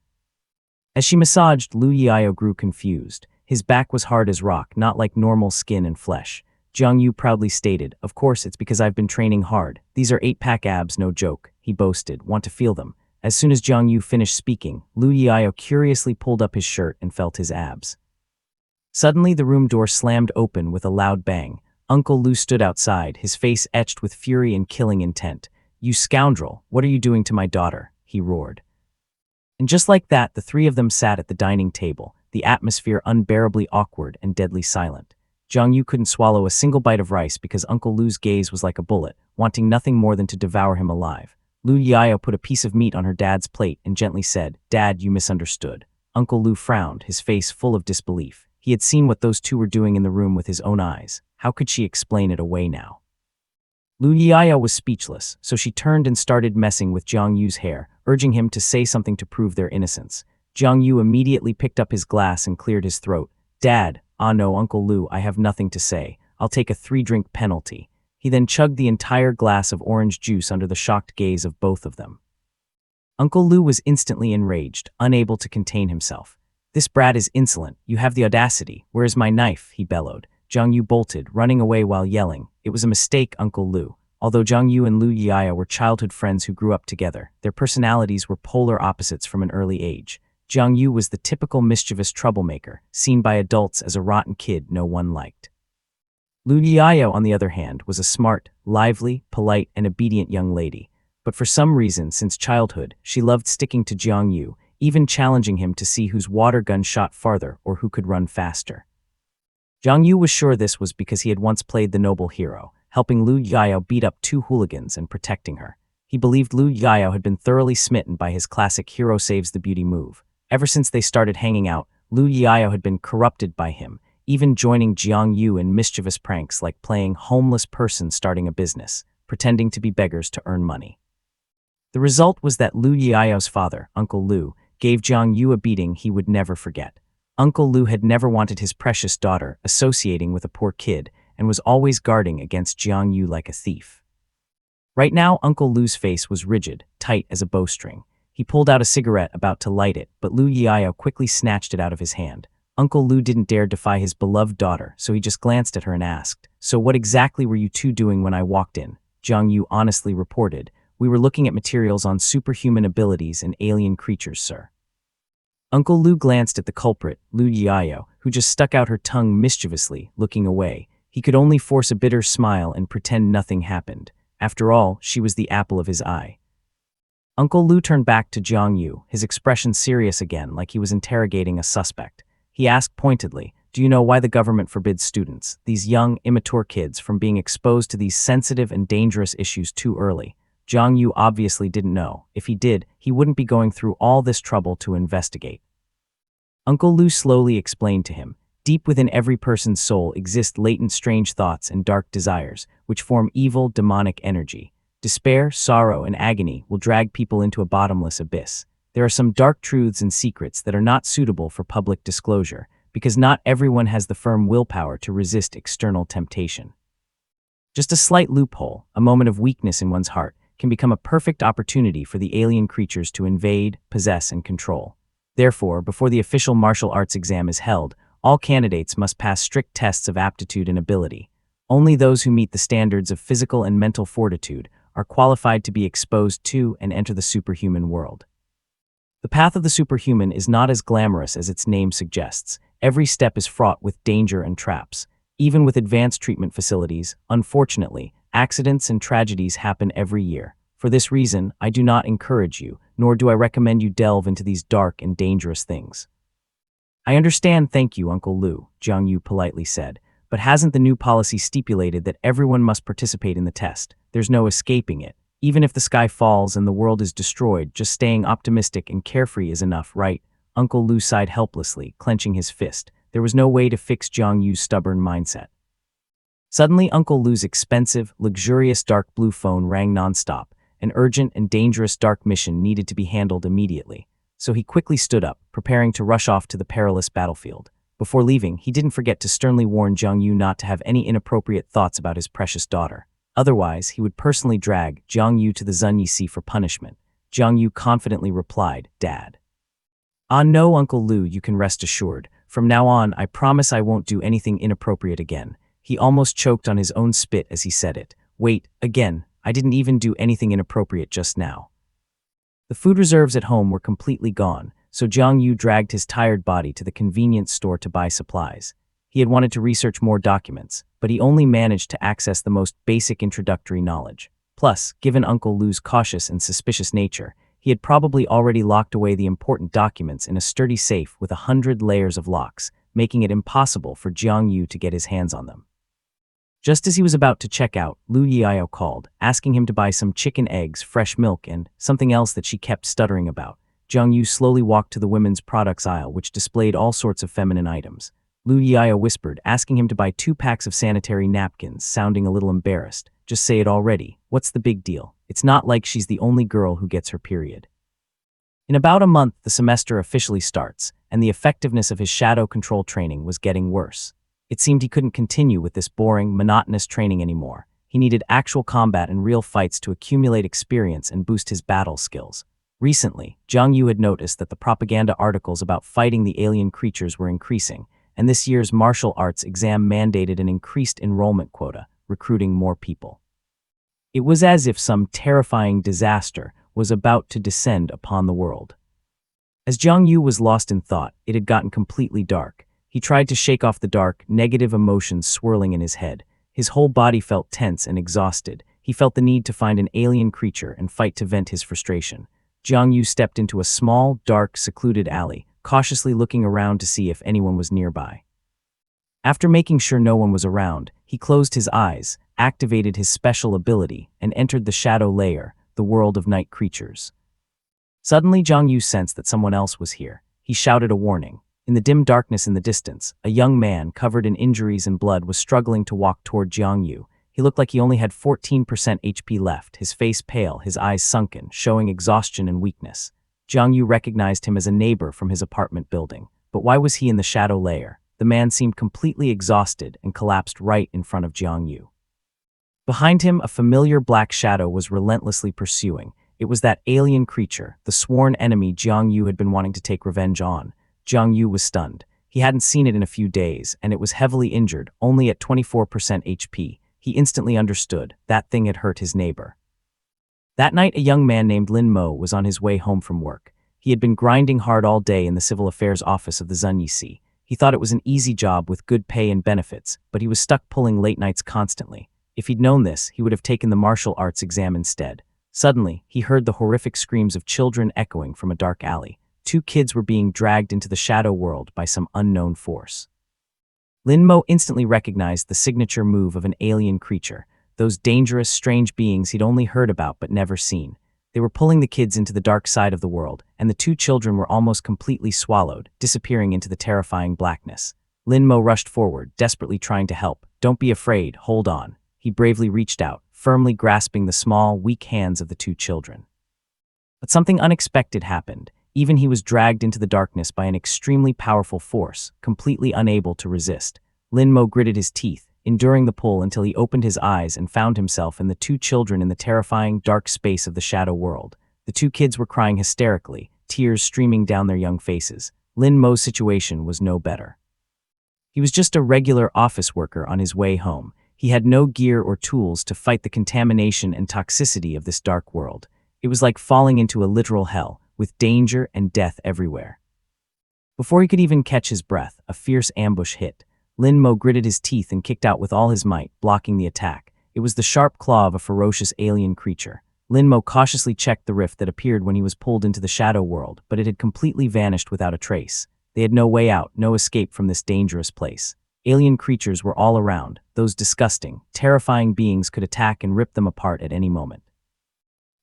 As she massaged, Lu Yiao grew confused. His back was hard as rock, not like normal skin and flesh. Jiang Yu proudly stated, "Of course, it's because I've been training hard. These are 8-pack abs, no joke," he boasted. "Want to feel them?" As soon as Jiang Yu finished speaking, Lu Yiao curiously pulled up his shirt and felt his abs. Suddenly, the room door slammed open with a loud bang. Uncle Lu stood outside, his face etched with fury and killing intent. "You scoundrel, what are you doing to my daughter?" he roared. And just like that, the 3 of them sat at the dining table, the atmosphere unbearably awkward and deadly silent. Jiang Yu couldn't swallow a single bite of rice because Uncle Lu's gaze was like a bullet, wanting nothing more than to devour him alive. Lu Yiao put a piece of meat on her dad's plate and gently said, "Dad, you misunderstood." Uncle Lu frowned, his face full of disbelief. He had seen what those 2 were doing in the room with his own eyes. How could she explain it away now? Lu Yiao was speechless, so she turned and started messing with Jiang Yu's hair, urging him to say something to prove their innocence. Jiang Yu immediately picked up his glass and cleared his throat. "Dad, ah no, Uncle Lu, I have nothing to say. I'll take a 3-drink penalty." He then chugged the entire glass of orange juice under the shocked gaze of both of them. Uncle Lu was instantly enraged, unable to contain himself. "This brat is insolent. You have the audacity. Where is my knife?" he bellowed. Jiang Yu bolted, running away while yelling, "It was a mistake, Uncle Lu." Although Jiang Yu and Lu Yiao were childhood friends who grew up together, their personalities were polar opposites from an early age. Jiang Yu was the typical mischievous troublemaker, seen by adults as a rotten kid no one liked. Lu Yiao, on the other hand, was a smart, lively, polite, and obedient young lady. But for some reason, since childhood, she loved sticking to Jiang Yu, even challenging him to see whose water gun shot farther or who could run faster. Jiang Yu was sure this was because he had once played the noble hero, helping Lu Yiao beat up 2 hooligans and protecting her. He believed Lu Yiao had been thoroughly smitten by his classic hero saves the beauty move. Ever since they started hanging out, Lu Yiao had been corrupted by him, even joining Jiang Yu in mischievous pranks like playing homeless person starting a business, pretending to be beggars to earn money. The result was that Lu Yiao's father, Uncle Lu, gave Jiang Yu a beating he would never forget. Uncle Lu had never wanted his precious daughter associating with a poor kid and was always guarding against Jiang Yu like a thief. Right now, Uncle Lu's face was rigid, tight as a bowstring. He pulled out a cigarette about to light it, but Lu Yiao quickly snatched it out of his hand. Uncle Lu didn't dare defy his beloved daughter, so he just glanced at her and asked, "So what exactly were you 2 doing when I walked in?" Jiang Yu honestly reported, "We were looking at materials on superhuman abilities and alien creatures, sir." Uncle Lu glanced at the culprit, Lu Yiao, who just stuck out her tongue mischievously, looking away. He could only force a bitter smile and pretend nothing happened. After all, she was the apple of his eye. Uncle Lu turned back to Jiang Yu, his expression serious again, like he was interrogating a suspect. He asked pointedly, "Do you know why the government forbids students, these young, immature kids, from being exposed to these sensitive and dangerous issues too early?" Jiang Yu obviously didn't know. If he did, he wouldn't be going through all this trouble to investigate. Uncle Lu slowly explained to him, "Deep within every person's soul exist latent strange thoughts and dark desires, which form evil, demonic energy. Despair, sorrow, and agony will drag people into a bottomless abyss. There are some dark truths and secrets that are not suitable for public disclosure, because not everyone has the firm willpower to resist external temptation. Just a slight loophole, a moment of weakness in one's heart, can become a perfect opportunity for the alien creatures to invade, possess, and control. Therefore, before the official martial arts exam is held, all candidates must pass strict tests of aptitude and ability. Only those who meet the standards of physical and mental fortitude are qualified to be exposed to and enter the superhuman world. The path of the superhuman is not as glamorous as its name suggests. Every step is fraught with danger and traps. Even with advanced treatment facilities, unfortunately, accidents and tragedies happen every year. For this reason, I do not encourage you, nor do I recommend you delve into these dark and dangerous things. I understand, thank you, Uncle Lu, Jiang Yu politely said, but hasn't the new policy stipulated that everyone must participate in the test? There's no escaping it. Even if the sky falls and the world is destroyed, just staying optimistic and carefree is enough, right? Uncle Lu sighed helplessly, clenching his fist. There was no way to fix Jiang Yu's stubborn mindset. Suddenly, Uncle Lu's expensive, luxurious dark blue phone rang nonstop. An urgent and dangerous dark mission needed to be handled immediately. So he quickly stood up, preparing to rush off to the perilous battlefield. Before leaving, he didn't forget to sternly warn Jiang Yu not to have any inappropriate thoughts about his precious daughter. Otherwise, he would personally drag Jiang Yu to the Zunyi Sea for punishment. Jiang Yu confidently replied, "Dad." "Ah no, Uncle Lu, you can rest assured. From now on, I promise I won't do anything inappropriate again." He almost choked on his own spit as he said it. "Wait, again, I didn't even do anything inappropriate just now." The food reserves at home were completely gone, so Jiang Yu dragged his tired body to the convenience store to buy supplies. He had wanted to research more documents, but he only managed to access the most basic introductory knowledge. Plus, given Uncle Lu's cautious and suspicious nature, he had probably already locked away the important documents in a sturdy safe with 100 layers of locks, making it impossible for Jiang Yu to get his hands on them. Just as he was about to check out, Lu Yahello called, asking him to buy some chicken eggs, fresh milk, and something else that she kept stuttering about. Jiang Yu slowly walked to the women's products aisle, which displayed all sorts of feminine items. Lu Yahello whispered, asking him to buy 2 packs of sanitary napkins, sounding a little embarrassed. "Just say it already. What's the big deal? It's not like she's the only girl who gets her period." In about a month, the semester officially starts, and the effectiveness of his shadow control training was getting worse. It seemed he couldn't continue with this boring, monotonous training anymore. He needed actual combat and real fights to accumulate experience and boost his battle skills. Recently, Jiang Yu had noticed that the propaganda articles about fighting the alien creatures were increasing, and this year's martial arts exam mandated an increased enrollment quota, recruiting more people. It was as if some terrifying disaster was about to descend upon the world. As Jiang Yu was lost in thought, it had gotten completely dark. He tried to shake off the dark, negative emotions swirling in his head. His whole body felt tense and exhausted. He felt the need to find an alien creature and fight to vent his frustration. Jiang Yu stepped into a small, dark, secluded alley, cautiously looking around to see if anyone was nearby. After making sure no one was around, he closed his eyes, activated his special ability, and entered the shadow layer, the world of night creatures. Suddenly, Jiang Yu sensed that someone else was here. He shouted a warning. In the dim darkness in the distance, a young man, covered in injuries and blood, was struggling to walk toward Jiang Yu. He looked like he only had 14% HP left, his face pale, his eyes sunken, showing exhaustion and weakness. Jiang Yu recognized him as a neighbor from his apartment building. But why was he in the shadow layer? The man seemed completely exhausted and collapsed right in front of Jiang Yu. Behind him, a familiar black shadow was relentlessly pursuing. It was that alien creature, the sworn enemy Jiang Yu had been wanting to take revenge on. Jiang Yu was stunned. He hadn't seen it in a few days, and it was heavily injured, only at 24% HP. He instantly understood that thing had hurt his neighbor. That night, a young man named Lin Mo was on his way home from work. He had been grinding hard all day in the civil affairs office of the Zunyi Sea. He thought it was an easy job with good pay and benefits, but he was stuck pulling late nights constantly. If he'd known this, he would have taken the martial arts exam instead. Suddenly, he heard the horrific screams of children echoing from a dark alley. 2 kids were being dragged into the shadow world by some unknown force. Lin Mo instantly recognized the signature move of an alien creature, those dangerous, strange beings he'd only heard about but never seen. They were pulling the kids into the dark side of the world, and the 2 children were almost completely swallowed, disappearing into the terrifying blackness. Lin Mo rushed forward, desperately trying to help. "Don't be afraid, hold on." He bravely reached out, firmly grasping the small, weak hands of the two children. But something unexpected happened. Even he was dragged into the darkness by an extremely powerful force, completely unable to resist. Linmo gritted his teeth, enduring the pull until he opened his eyes and found himself and the two children in the terrifying, dark space of the shadow world. The two kids were crying hysterically, tears streaming down their young faces. Linmo's situation was no better. He was just a regular office worker on his way home. He had no gear or tools to fight the contamination and toxicity of this dark world. It was like falling into a literal hell, with danger and death everywhere. Before he could even catch his breath, a fierce ambush hit. Linmo gritted his teeth and kicked out with all his might, blocking the attack. It was the sharp claw of a ferocious alien creature. Linmo cautiously checked the rift that appeared when he was pulled into the shadow world, but it had completely vanished without a trace. They had no way out, no escape from this dangerous place. Alien creatures were all around. Those disgusting, terrifying beings could attack and rip them apart at any moment.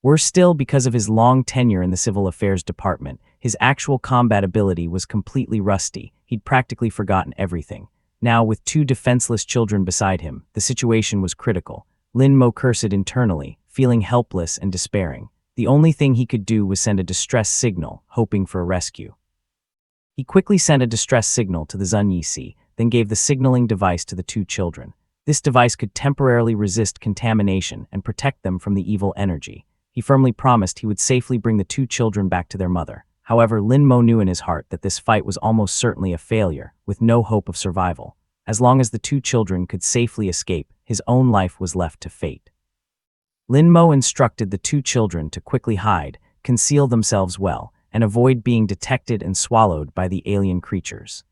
Worse still, because of his long tenure in the Civil Affairs Department, his actual combat ability was completely rusty. He'd practically forgotten everything. Now, with two defenseless children beside him, the situation was critical. Linmo cursed internally, feeling helpless and despairing. The only thing he could do was send a distress signal, hoping for a rescue. He quickly sent a distress signal to the Zunyi, then gave the signaling device to the two children. This device could temporarily resist contamination and protect them from the evil energy. He firmly promised he would safely bring the two children back to their mother. However, Linmo knew in his heart that this fight was almost certainly a failure, with no hope of survival. As long as the two children could safely escape, his own life was left to fate. Linmo instructed the two children to quickly hide, conceal themselves well, and avoid being detected and swallowed by the alien creatures.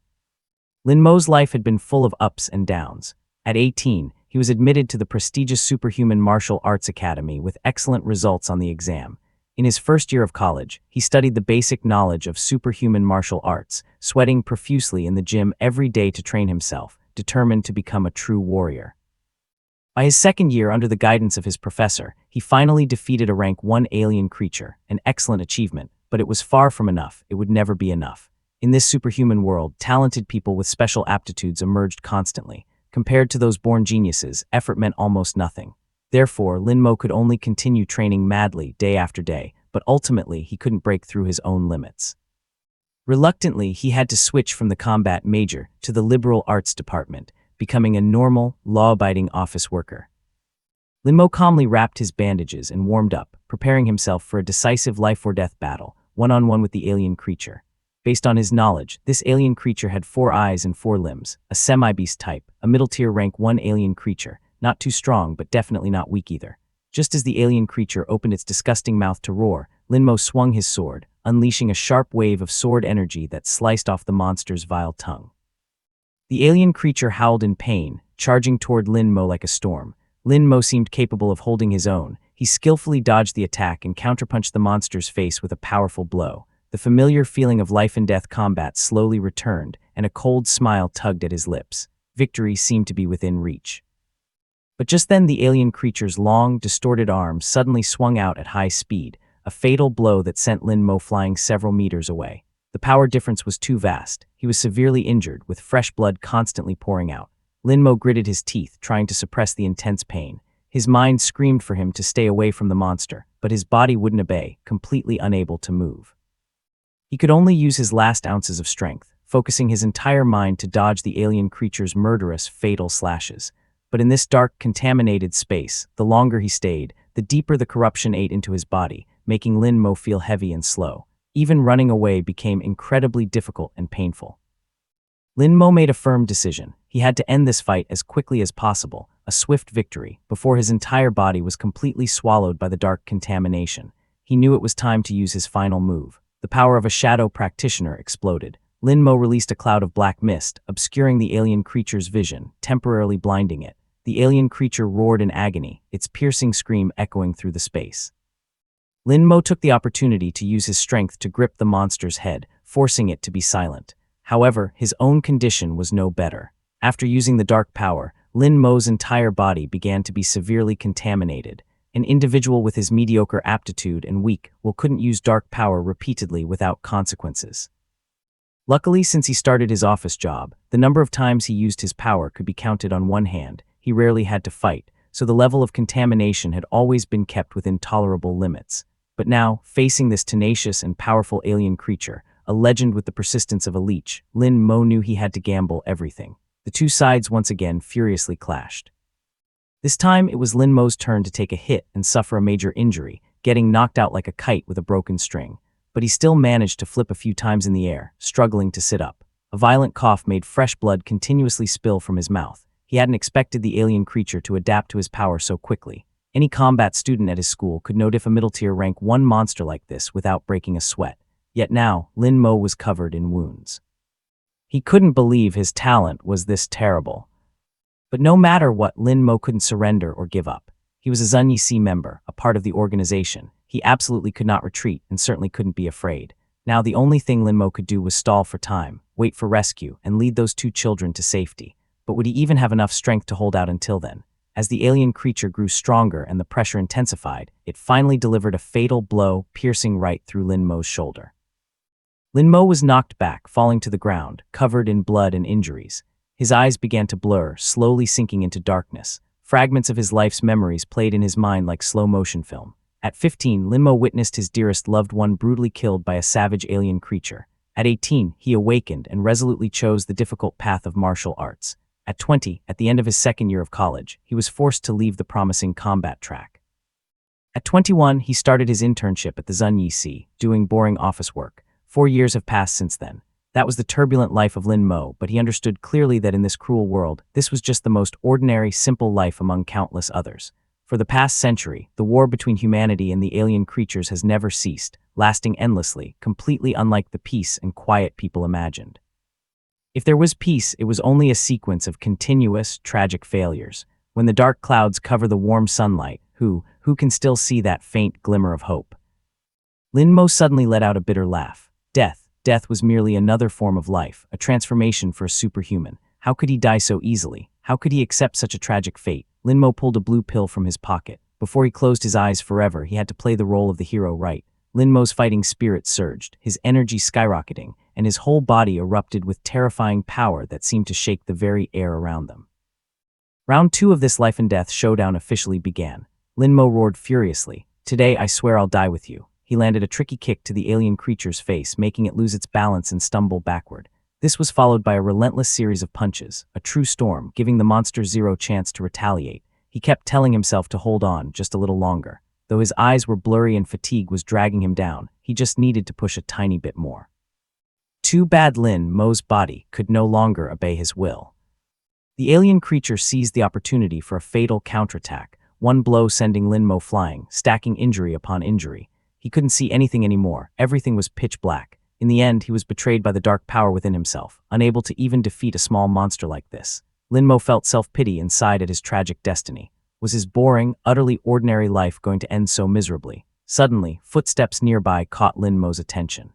Linmo's life had been full of ups and downs. At 18, he was admitted to the prestigious Superhuman Martial Arts Academy with excellent results on the exam. In his first year of college, he studied the basic knowledge of superhuman martial arts, sweating profusely in the gym every day to train himself, determined to become a true warrior. By his second year under the guidance of his professor, he finally defeated a rank 1 alien creature, an excellent achievement, but it was far from enough. It would never be enough. In this superhuman world, talented people with special aptitudes emerged constantly. Compared to those born geniuses, effort meant almost nothing. Therefore, Linmo could only continue training madly day after day, but ultimately he couldn't break through his own limits. Reluctantly, he had to switch from the combat major to the liberal arts department, becoming a normal, law-abiding office worker. Linmo calmly wrapped his bandages and warmed up, preparing himself for a decisive life-or-death battle, one-on-one with the alien creature. Based on his knowledge, this alien creature had 4 eyes and 4 limbs, a semi-beast type, a middle-tier rank 1 alien creature, not too strong but definitely not weak either. Just as the alien creature opened its disgusting mouth to roar, Linmo swung his sword, unleashing a sharp wave of sword energy that sliced off the monster's vile tongue. The alien creature howled in pain, charging toward Linmo like a storm. Linmo seemed capable of holding his own. He skillfully dodged the attack and counterpunched the monster's face with a powerful blow. The familiar feeling of life-and-death combat slowly returned, and a cold smile tugged at his lips. Victory seemed to be within reach. But just then the alien creature's long, distorted arms suddenly swung out at high speed, a fatal blow that sent Linmo flying several meters away. The power difference was too vast. He was severely injured, with fresh blood constantly pouring out. Linmo gritted his teeth, trying to suppress the intense pain. His mind screamed for him to stay away from the monster, but his body wouldn't obey, completely unable to move. He could only use his last ounces of strength, focusing his entire mind to dodge the alien creature's murderous, fatal slashes. But in this dark, contaminated space, the longer he stayed, the deeper the corruption ate into his body, making Linmo feel heavy and slow. Even running away became incredibly difficult and painful. Linmo made a firm decision. He had to end this fight as quickly as possible, a swift victory, before his entire body was completely swallowed by the dark contamination. He knew it was time to use his final move. The power of a shadow practitioner exploded. Linmo released a cloud of black mist, obscuring the alien creature's vision, temporarily blinding it. The alien creature roared in agony, its piercing scream echoing through the space. Linmo took the opportunity to use his strength to grip the monster's head, forcing it to be silent. However, his own condition was no better. After using the dark power, Linmo's entire body began to be severely contaminated. An individual with his mediocre aptitude and weak will couldn't use dark power repeatedly without consequences. Luckily, since he started his office job, the number of times he used his power could be counted on one hand. He rarely had to fight, so the level of contamination had always been kept within tolerable limits. But now, facing this tenacious and powerful alien creature, a legend with the persistence of a leech, Lin Mo knew he had to gamble everything. The two sides once again furiously clashed. This time, it was Lin Mo's turn to take a hit and suffer a major injury, getting knocked out like a kite with a broken string. But he still managed to flip a few times in the air, struggling to sit up. A violent cough made fresh blood continuously spill from his mouth. He hadn't expected the alien creature to adapt to his power so quickly. Any combat student at his school could note if a middle-tier rank 1 monster like this without breaking a sweat. Yet now, Lin Mo was covered in wounds. He couldn't believe his talent was this terrible. But no matter what, Lin Mo couldn't surrender or give up. He was a Zunyi C member, a part of the organization. He absolutely could not retreat and certainly couldn't be afraid. Now the only thing Lin Mo could do was stall for time, wait for rescue, and lead those two children to safety. But would he even have enough strength to hold out until then? As the alien creature grew stronger and the pressure intensified, it finally delivered a fatal blow, piercing right through Lin Mo's shoulder. Lin Mo was knocked back, falling to the ground, covered in blood and injuries. His eyes began to blur, slowly sinking into darkness. Fragments of his life's memories played in his mind like slow-motion film. At 15, Lin Mo witnessed his dearest loved one brutally killed by a savage alien creature. At 18, he awakened and resolutely chose the difficult path of martial arts. At 20, at the end of his second year of college, he was forced to leave the promising combat track. At 21, he started his internship at the Zunyi C, doing boring office work. 4 years have passed since then. That was the turbulent life of Lin Mo, but he understood clearly that in this cruel world, this was just the most ordinary, simple life among countless others. For the past century, the war between humanity and the alien creatures has never ceased, lasting endlessly, completely unlike the peace and quiet people imagined. If there was peace, it was only a sequence of continuous, tragic failures. When the dark clouds cover the warm sunlight, who can still see that faint glimmer of hope? Lin Mo suddenly let out a bitter laugh. Death was merely another form of life, a transformation for a superhuman. How could he die so easily? How could he accept such a tragic fate? Lin Mo pulled a blue pill from his pocket. Before he closed his eyes forever, he had to play the role of the hero right. Lin Mo's fighting spirit surged, his energy skyrocketing, and his whole body erupted with terrifying power that seemed to shake the very air around them. Round 2 of this life and death showdown officially began. Lin Mo roared furiously, "Today I swear I'll die with you." He landed a tricky kick to the alien creature's face, making it lose its balance and stumble backward. This was followed by a relentless series of punches, a true storm, giving the monster zero chance to retaliate. He kept telling himself to hold on just a little longer. Though his eyes were blurry and fatigue was dragging him down, he just needed to push a tiny bit more. Too bad Lin Mo's body could no longer obey his will. The alien creature seized the opportunity for a fatal counterattack, one blow sending Lin Mo flying, stacking injury upon injury. He couldn't see anything anymore. Everything was pitch black. In the end, he was betrayed by the dark power within himself, unable to even defeat a small monster like this. Lin Mo felt self-pity and sighed at his tragic destiny. Was his boring, utterly ordinary life going to end so miserably? Suddenly, footsteps nearby caught Lin Mo's attention.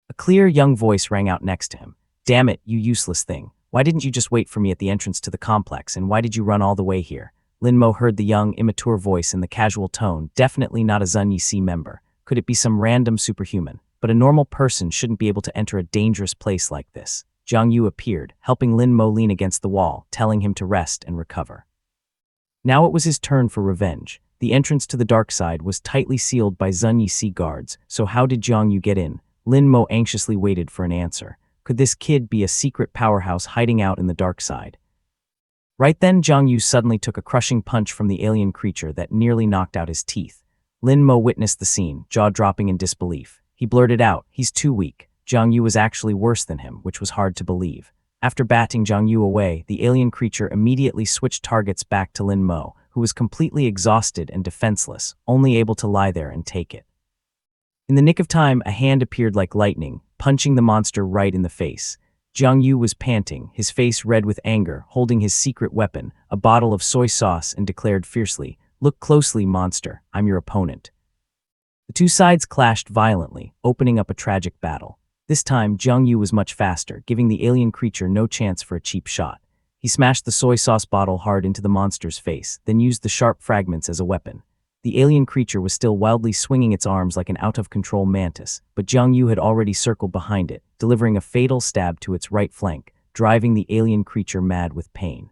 A clear, young voice rang out next to him. "Damn it, you useless thing. Why didn't you just wait for me at the entrance to the complex, and why did you run all the way here?" Lin Mo heard the young, immature voice in the casual tone, definitely not a Zunyi C member. Could it be some random superhuman? But a normal person shouldn't be able to enter a dangerous place like this. Jiang Yu appeared, helping Lin Mo lean against the wall, telling him to rest and recover. Now it was his turn for revenge. The entrance to the dark side was tightly sealed by Zunyi C guards, so how did Jiang Yu get in? Lin Mo anxiously waited for an answer. Could this kid be a secret powerhouse hiding out in the dark side? Right then, Jiang Yu suddenly took a crushing punch from the alien creature that nearly knocked out his teeth. Lin Mo witnessed the scene, jaw dropping in disbelief. He blurted out, "He's too weak." Jiang Yu was actually worse than him, which was hard to believe. After batting Jiang Yu away, the alien creature immediately switched targets back to Lin Mo, who was completely exhausted and defenseless, only able to lie there and take it. In the nick of time, a hand appeared like lightning, punching the monster right in the face. Jiang Yu was panting, his face red with anger, holding his secret weapon, a bottle of soy sauce, and declared fiercely, "Look closely, monster, I'm your opponent." The two sides clashed violently, opening up a tragic battle. This time, Jiang Yu was much faster, giving the alien creature no chance for a cheap shot. He smashed the soy sauce bottle hard into the monster's face, then used the sharp fragments as a weapon. The alien creature was still wildly swinging its arms like an out-of-control mantis, but Jiang Yu had already circled behind it, delivering a fatal stab to its right flank, driving the alien creature mad with pain.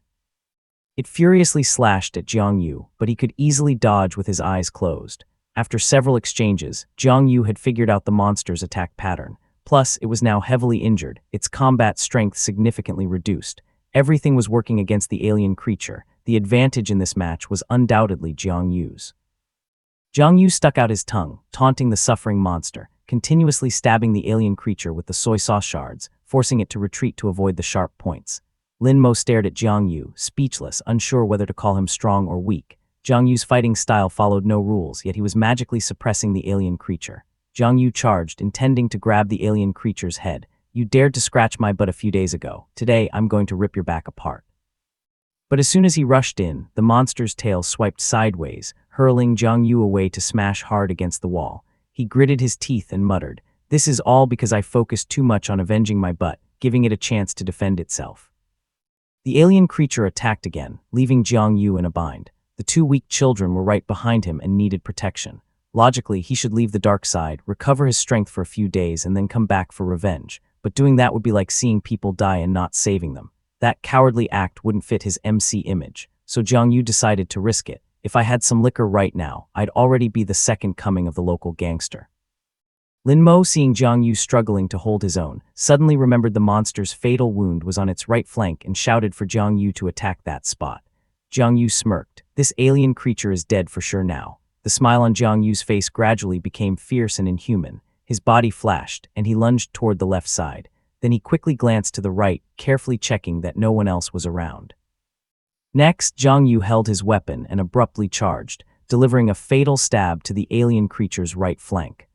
It furiously slashed at Jiang Yu, but he could easily dodge with his eyes closed. After several exchanges, Jiang Yu had figured out the monster's attack pattern. Plus, it was now heavily injured, its combat strength significantly reduced. Everything was working against the alien creature. The advantage in this match was undoubtedly Jiang Yu's. Jiang Yu stuck out his tongue, taunting the suffering monster, continuously stabbing the alien creature with the soy sauce shards, forcing it to retreat to avoid the sharp points. Lin Mo stared at Jiang Yu, speechless, unsure whether to call him strong or weak. Jiang Yu's fighting style followed no rules, yet he was magically suppressing the alien creature. Jiang Yu charged, intending to grab the alien creature's head. "You dared to scratch my butt a few days ago. Today, I'm going to rip your back apart." But as soon as he rushed in, the monster's tail swiped sideways, hurling Jiang Yu away to smash hard against the wall. He gritted his teeth and muttered, "This is all because I focused too much on avenging my butt, giving it a chance to defend itself." The alien creature attacked again, leaving Jiang Yu in a bind. The two weak children were right behind him and needed protection. Logically, he should leave the dark side, recover his strength for a few days, and then come back for revenge. But doing that would be like seeing people die and not saving them. That cowardly act wouldn't fit his MC image, so Jiang Yu decided to risk it. "If I had some liquor right now, I'd already be the second coming of the local gangster." Lin Mo, seeing Jiang Yu struggling to hold his own, suddenly remembered the monster's fatal wound was on its right flank and shouted for Jiang Yu to attack that spot. Jiang Yu smirked. This alien creature is dead for sure now. The smile on Jiang Yu's face gradually became fierce and inhuman. His body flashed, and he lunged toward the left side. Then he quickly glanced to the right, carefully checking that no one else was around. Next, Jiang Yu held his weapon and abruptly charged, delivering a fatal stab to the alien creature's right flank.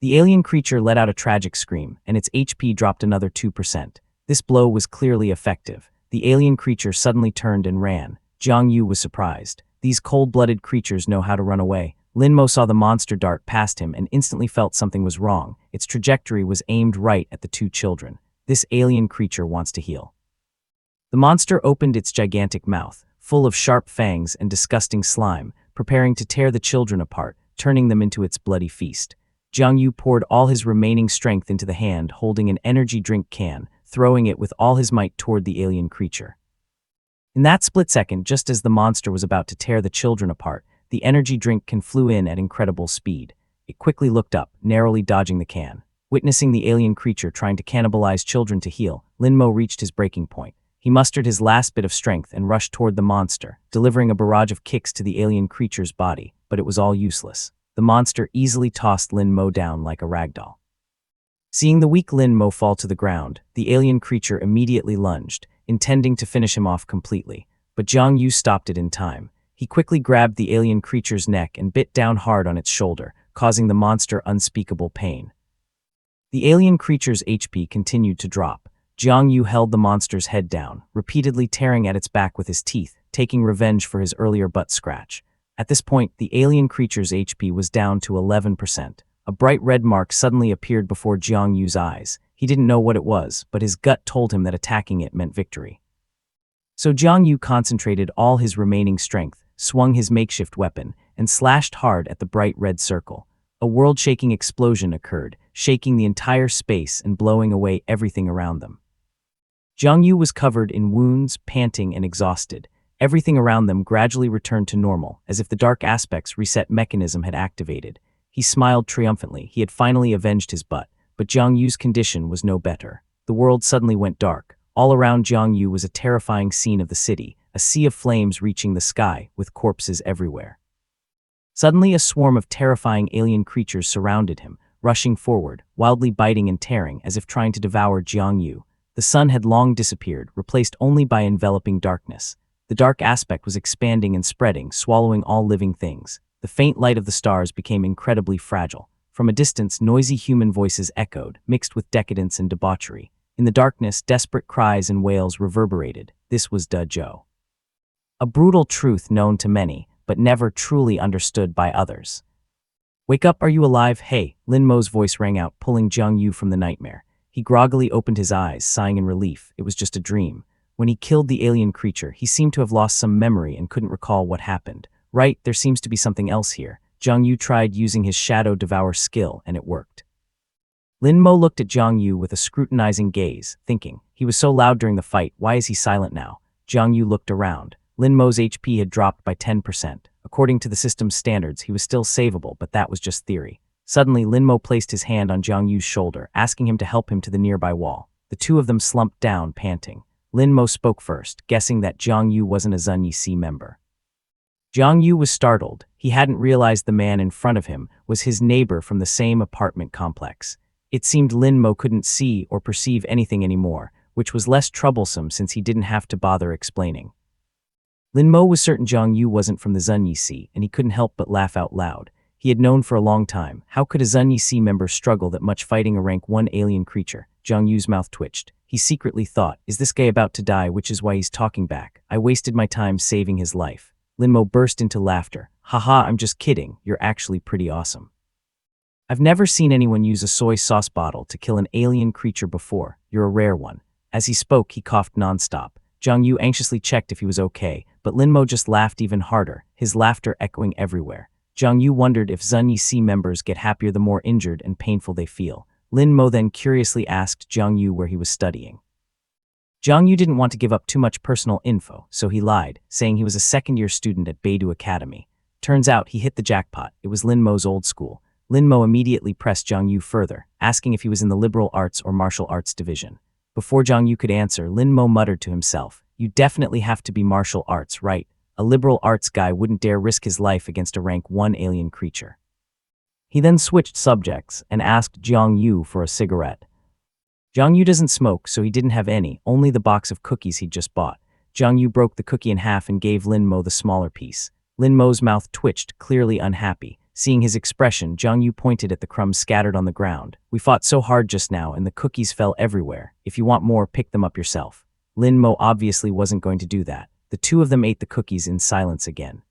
The alien creature let out a tragic scream, and its HP dropped another 2%. This blow was clearly effective. The alien creature suddenly turned and ran. Jiang Yu was surprised. These cold-blooded creatures know how to run away. Lin Mo saw the monster dart past him and instantly felt something was wrong. Its trajectory was aimed right at the two children. This alien creature wants to heal. The monster opened its gigantic mouth, full of sharp fangs and disgusting slime, preparing to tear the children apart, turning them into its bloody feast. Jiang Yu poured all his remaining strength into the hand holding an energy drink can, throwing it with all his might toward the alien creature. In that split second, just as the monster was about to tear the children apart, the energy drink can flew in at incredible speed. It quickly looked up, narrowly dodging the can. Witnessing the alien creature trying to cannibalize children to heal, Lin Mo reached his breaking point. He mustered his last bit of strength and rushed toward the monster, delivering a barrage of kicks to the alien creature's body, but it was all useless. The monster easily tossed Lin Mo down like a ragdoll. Seeing the weak Lin Mo fall to the ground, the alien creature immediately lunged, intending to finish him off completely, but Jiang Yu stopped it in time. He quickly grabbed the alien creature's neck and bit down hard on its shoulder, causing the monster unspeakable pain. The alien creature's HP continued to drop. Jiang Yu held the monster's head down, repeatedly tearing at its back with his teeth, taking revenge for his earlier butt scratch. At this point, the alien creature's HP was down to 11%. A bright red mark suddenly appeared before Jiang Yu's eyes. He didn't know what it was, but his gut told him that attacking it meant victory. So Jiang Yu concentrated all his remaining strength, swung his makeshift weapon, and slashed hard at the bright red circle. A world-shaking explosion occurred, shaking the entire space and blowing away everything around them. Jiang Yu was covered in wounds, panting and exhausted. Everything around them gradually returned to normal, as if the dark aspect's reset mechanism had activated. He smiled triumphantly. He had finally avenged his butt, but Jiang Yu's condition was no better. The world suddenly went dark. All around Jiang Yu was a terrifying scene of the city, a sea of flames reaching the sky, with corpses everywhere. Suddenly, a swarm of terrifying alien creatures surrounded him, rushing forward, wildly biting and tearing as if trying to devour Jiang Yu. The sun had long disappeared, replaced only by enveloping darkness. The dark aspect was expanding and spreading, swallowing all living things. The faint light of the stars became incredibly fragile. From a distance, noisy human voices echoed, mixed with decadence and debauchery. In the darkness, desperate cries and wails reverberated. This was Da Zhou. A brutal truth known to many, but never truly understood by others. "Wake up, are you alive? Hey!" Lin Mo's voice rang out, pulling Jiang Yu from the nightmare. He groggily opened his eyes, sighing in relief. It was just a dream. When he killed the alien creature, he seemed to have lost some memory and couldn't recall what happened. Right, there seems to be something else here. Jiang Yu tried using his shadow devour skill, and it worked. Lin Mo looked at Jiang Yu with a scrutinizing gaze, thinking, he was so loud during the fight, why is he silent now? Jiang Yu looked around. Lin Mo's HP had dropped by 10%. According to the system's standards, he was still savable, but that was just theory. Suddenly, Lin Mo placed his hand on Jiang Yu's shoulder, asking him to help him to the nearby wall. The two of them slumped down, panting. Lin Mo spoke first, guessing that Jiang Yu wasn't a Zunyi C member. Jiang Yu was startled. He hadn't realized the man in front of him was his neighbor from the same apartment complex. It seemed Lin Mo couldn't see or perceive anything anymore, which was less troublesome since he didn't have to bother explaining. Lin Mo was certain Jiang Yu wasn't from the Zunyi C, and he couldn't help but laugh out loud. He had known for a long time. How could a Zunyi C member struggle that much fighting a rank 1 alien creature? Jiang Yu's mouth twitched. He secretly thought, is this guy about to die, which is why he's talking back? I wasted my time saving his life. Lin Mo burst into laughter. Haha, I'm just kidding. You're actually pretty awesome. I've never seen anyone use a soy sauce bottle to kill an alien creature before. You're a rare one. As he spoke, he coughed nonstop. Jiang Yu anxiously checked if he was okay, but Lin Mo just laughed even harder, his laughter echoing everywhere. Jiang Yu wondered if Zunyi C members get happier the more injured and painful they feel. Lin Mo then curiously asked Jiang Yu where he was studying. Jiang Yu didn't want to give up too much personal info, so he lied, saying he was a second-year student at Beidou Academy. Turns out he hit the jackpot. It was Lin Mo's old school. Lin Mo immediately pressed Jiang Yu further, asking if he was in the liberal arts or martial arts division. Before Jiang Yu could answer, Lin Mo muttered to himself, "You definitely have to be martial arts, right? A liberal arts guy wouldn't dare risk his life against a rank 1 alien creature." He then switched subjects and asked Jiang Yu for a cigarette. Jiang Yu doesn't smoke, so he didn't have any, only the box of cookies he'd just bought. Jiang Yu broke the cookie in half and gave Lin Mo the smaller piece. Lin Mo's mouth twitched, clearly unhappy. Seeing his expression, Jiang Yu pointed at the crumbs scattered on the ground. "We fought so hard just now, and the cookies fell everywhere. If you want more, pick them up yourself." Lin Mo obviously wasn't going to do that. The two of them ate the cookies in silence again.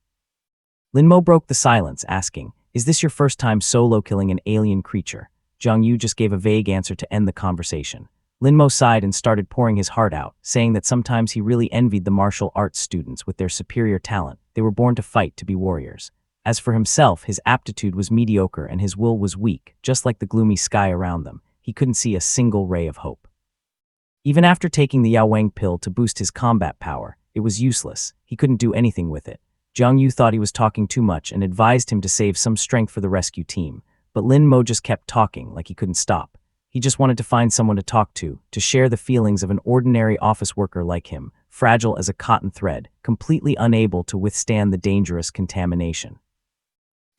Lin Mo broke the silence, asking, "Is this your first time solo killing an alien creature?" Jiang Yu just gave a vague answer to end the conversation. Lin Mo sighed and started pouring his heart out, saying that sometimes he really envied the martial arts students with their superior talent. They were born to fight, to be warriors. As for himself, his aptitude was mediocre and his will was weak, just like the gloomy sky around them. He couldn't see a single ray of hope. Even after taking the Yaowang pill to boost his combat power, it was useless. He couldn't do anything with it. Jiang Yu thought he was talking too much and advised him to save some strength for the rescue team. But Lin Mo just kept talking like he couldn't stop. He just wanted to find someone to talk to share the feelings of an ordinary office worker like him, fragile as a cotton thread, completely unable to withstand the dangerous contamination.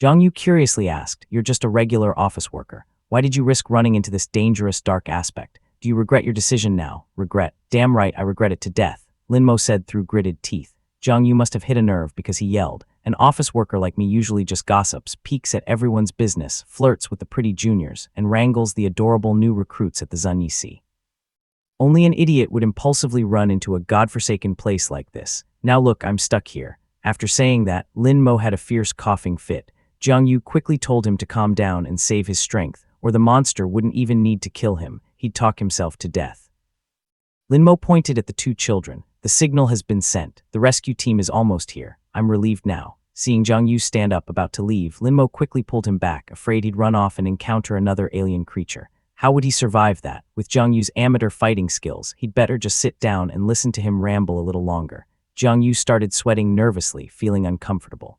Jiang Yu curiously asked, "You're just a regular office worker. Why did you risk running into this dangerous dark aspect? Do you regret your decision now?" "Regret? Damn right, I regret it to death," Lin Mo said through gritted teeth. Jiang Yu must have hit a nerve because he yelled, "An office worker like me usually just gossips, peeks at everyone's business, flirts with the pretty juniors, and wrangles the adorable new recruits at the Zunyi C. Only an idiot would impulsively run into a godforsaken place like this. Now look, I'm stuck here." After saying that, Lin Mo had a fierce coughing fit. Jiang Yu quickly told him to calm down and save his strength, or the monster wouldn't even need to kill him. He'd talk himself to death. Lin Mo pointed at the two children. "The signal has been sent. The rescue team is almost here. I'm relieved now." Seeing Jiang Yu stand up about to leave, Lin Mo quickly pulled him back, afraid he'd run off and encounter another alien creature. How would he survive that? With Jiang Yu's amateur fighting skills, he'd better just sit down and listen to him ramble a little longer. Jiang Yu started sweating nervously, feeling uncomfortable.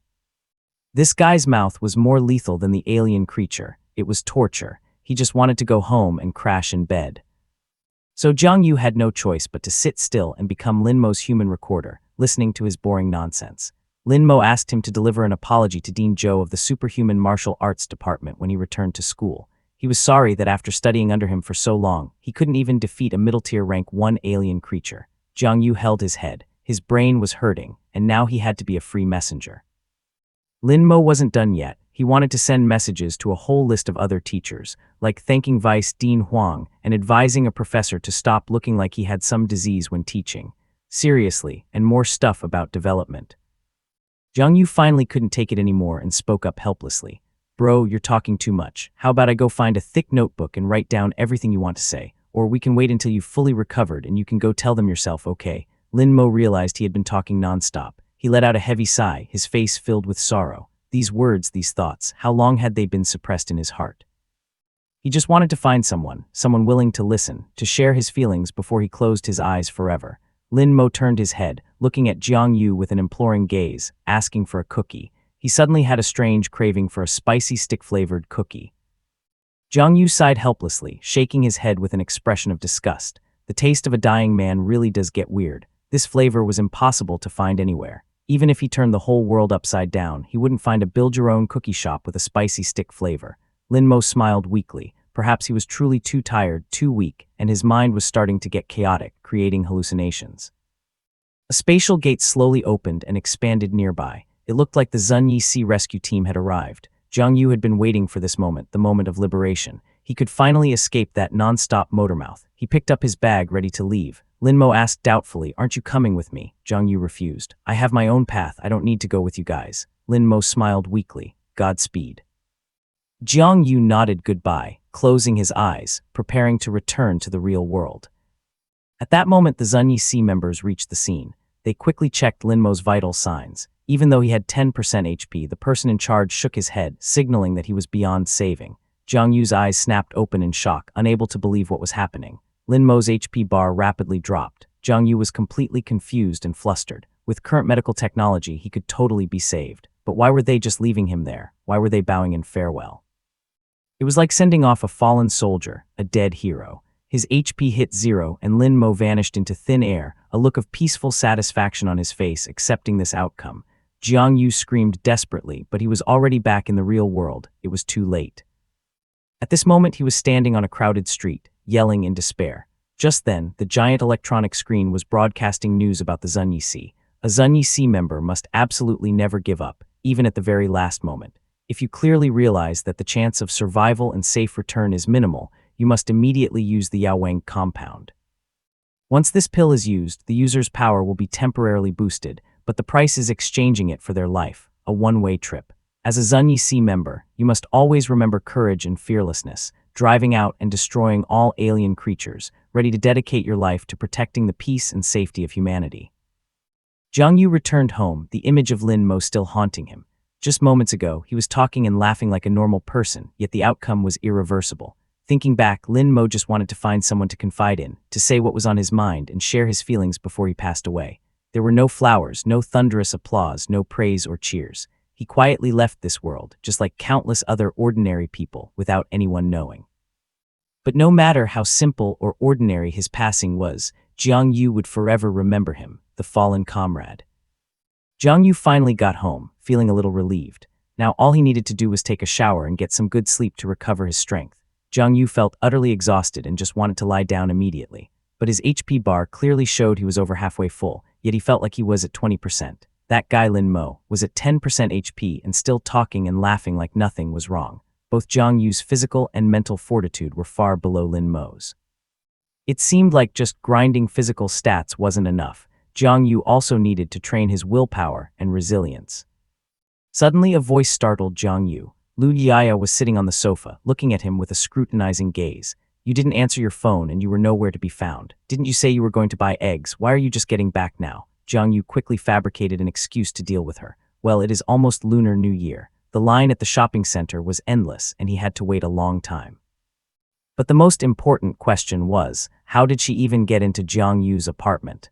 This guy's mouth was more lethal than the alien creature. It was torture. He just wanted to go home and crash in bed. So Jiang Yu had no choice but to sit still and become Lin Mo's human recorder, listening to his boring nonsense. Lin Mo asked him to deliver an apology to Dean Zhou of the Superhuman Martial Arts Department when he returned to school. He was sorry that after studying under him for so long, he couldn't even defeat a middle-tier rank 1 alien creature. Jiang Yu held his head. His brain was hurting, and now he had to be a free messenger. Lin Mo wasn't done yet. He wanted to send messages to a whole list of other teachers, like thanking Vice Dean Huang and advising a professor to stop looking like he had some disease when teaching. Seriously, and more stuff about development. Jiang Yu finally couldn't take it anymore and spoke up helplessly. "Bro, you're talking too much. How about I go find a thick notebook and write down everything you want to say? Or we can wait until you've fully recovered and you can go tell them yourself, okay?" Lin Mo realized he had been talking nonstop. He let out a heavy sigh, his face filled with sorrow. These words, these thoughts, how long had they been suppressed in his heart? He just wanted to find someone willing to listen, to share his feelings before he closed his eyes forever. Lin Mo turned his head, looking at Jiang Yu with an imploring gaze, asking for a cookie. He suddenly had a strange craving for a spicy stick-flavored cookie. Jiang Yu sighed helplessly, shaking his head with an expression of disgust. The taste of a dying man really does get weird. This flavor was impossible to find anywhere. Even if he turned the whole world upside down, he wouldn't find a build-your-own cookie shop with a spicy stick flavor. Lin Mo smiled weakly. Perhaps he was truly too tired, too weak, and his mind was starting to get chaotic, creating hallucinations. A spatial gate slowly opened and expanded nearby. It looked like the Zunyi Sea rescue team had arrived. Jiang Yu had been waiting for this moment, the moment of liberation. He could finally escape that non-stop motormouth. He picked up his bag, ready to leave. Lin Mo asked doubtfully, "Aren't you coming with me?" Jiang Yu refused. "I have my own path. I don't need to go with you guys." Lin Mo smiled weakly. "Godspeed." Jiang Yu nodded goodbye, closing his eyes, preparing to return to the real world. At that moment, the Zunyi Sea members reached the scene. They quickly checked Lin Mo's vital signs. Even though he had 10% HP, the person in charge shook his head, signaling that he was beyond saving. Jiang Yu's eyes snapped open in shock, unable to believe what was happening. Lin Mo's HP bar rapidly dropped. Jiang Yu was completely confused and flustered. With current medical technology, he could totally be saved. But why were they just leaving him there? Why were they bowing in farewell? It was like sending off a fallen soldier, a dead hero. His HP hit 0 and Lin Mo vanished into thin air, a look of peaceful satisfaction on his face, accepting this outcome. Jiang Yu screamed desperately, but he was already back in the real world. It was too late. At this moment, he was standing on a crowded street, yelling in despair. Just then, the giant electronic screen was broadcasting news about the Zunyi Sea. A Zunyi Sea member must absolutely never give up, even at the very last moment. If you clearly realize that the chance of survival and safe return is minimal, you must immediately use the Yaowang compound. Once this pill is used, the user's power will be temporarily boosted, but the price is exchanging it for their life, a one-way trip. As a Zunyi Sea member, you must always remember courage and fearlessness, driving out and destroying all alien creatures, ready to dedicate your life to protecting the peace and safety of humanity. Jiang Yu returned home, the image of Lin Mo still haunting him. Just moments ago, he was talking and laughing like a normal person, yet the outcome was irreversible. Thinking back, Lin Mo just wanted to find someone to confide in, to say what was on his mind and share his feelings before he passed away. There were no flowers, no thunderous applause, no praise or cheers. He quietly left this world, just like countless other ordinary people, without anyone knowing. But no matter how simple or ordinary his passing was, Jiang Yu would forever remember him, the fallen comrade. Jiang Yu finally got home, feeling a little relieved. Now all he needed to do was take a shower and get some good sleep to recover his strength. Jiang Yu felt utterly exhausted and just wanted to lie down immediately. But his HP bar clearly showed he was over halfway full, yet he felt like he was at 20%. That guy Lin Mo was at 10% HP and still talking and laughing like nothing was wrong. Both Jiang Yu's physical and mental fortitude were far below Lin Mo's. It seemed like just grinding physical stats wasn't enough. Jiang Yu also needed to train his willpower and resilience. Suddenly, a voice startled Jiang Yu. Lu Yiao was sitting on the sofa, looking at him with a scrutinizing gaze. "You didn't answer your phone and you were nowhere to be found. Didn't you say you were going to buy eggs? Why are you just getting back now?" Jiang Yu quickly fabricated an excuse to deal with her. Well, it is almost Lunar New Year. The line at the shopping center was endless and he had to wait a long time. But the most important question was, how did she even get into Jiang Yu's apartment?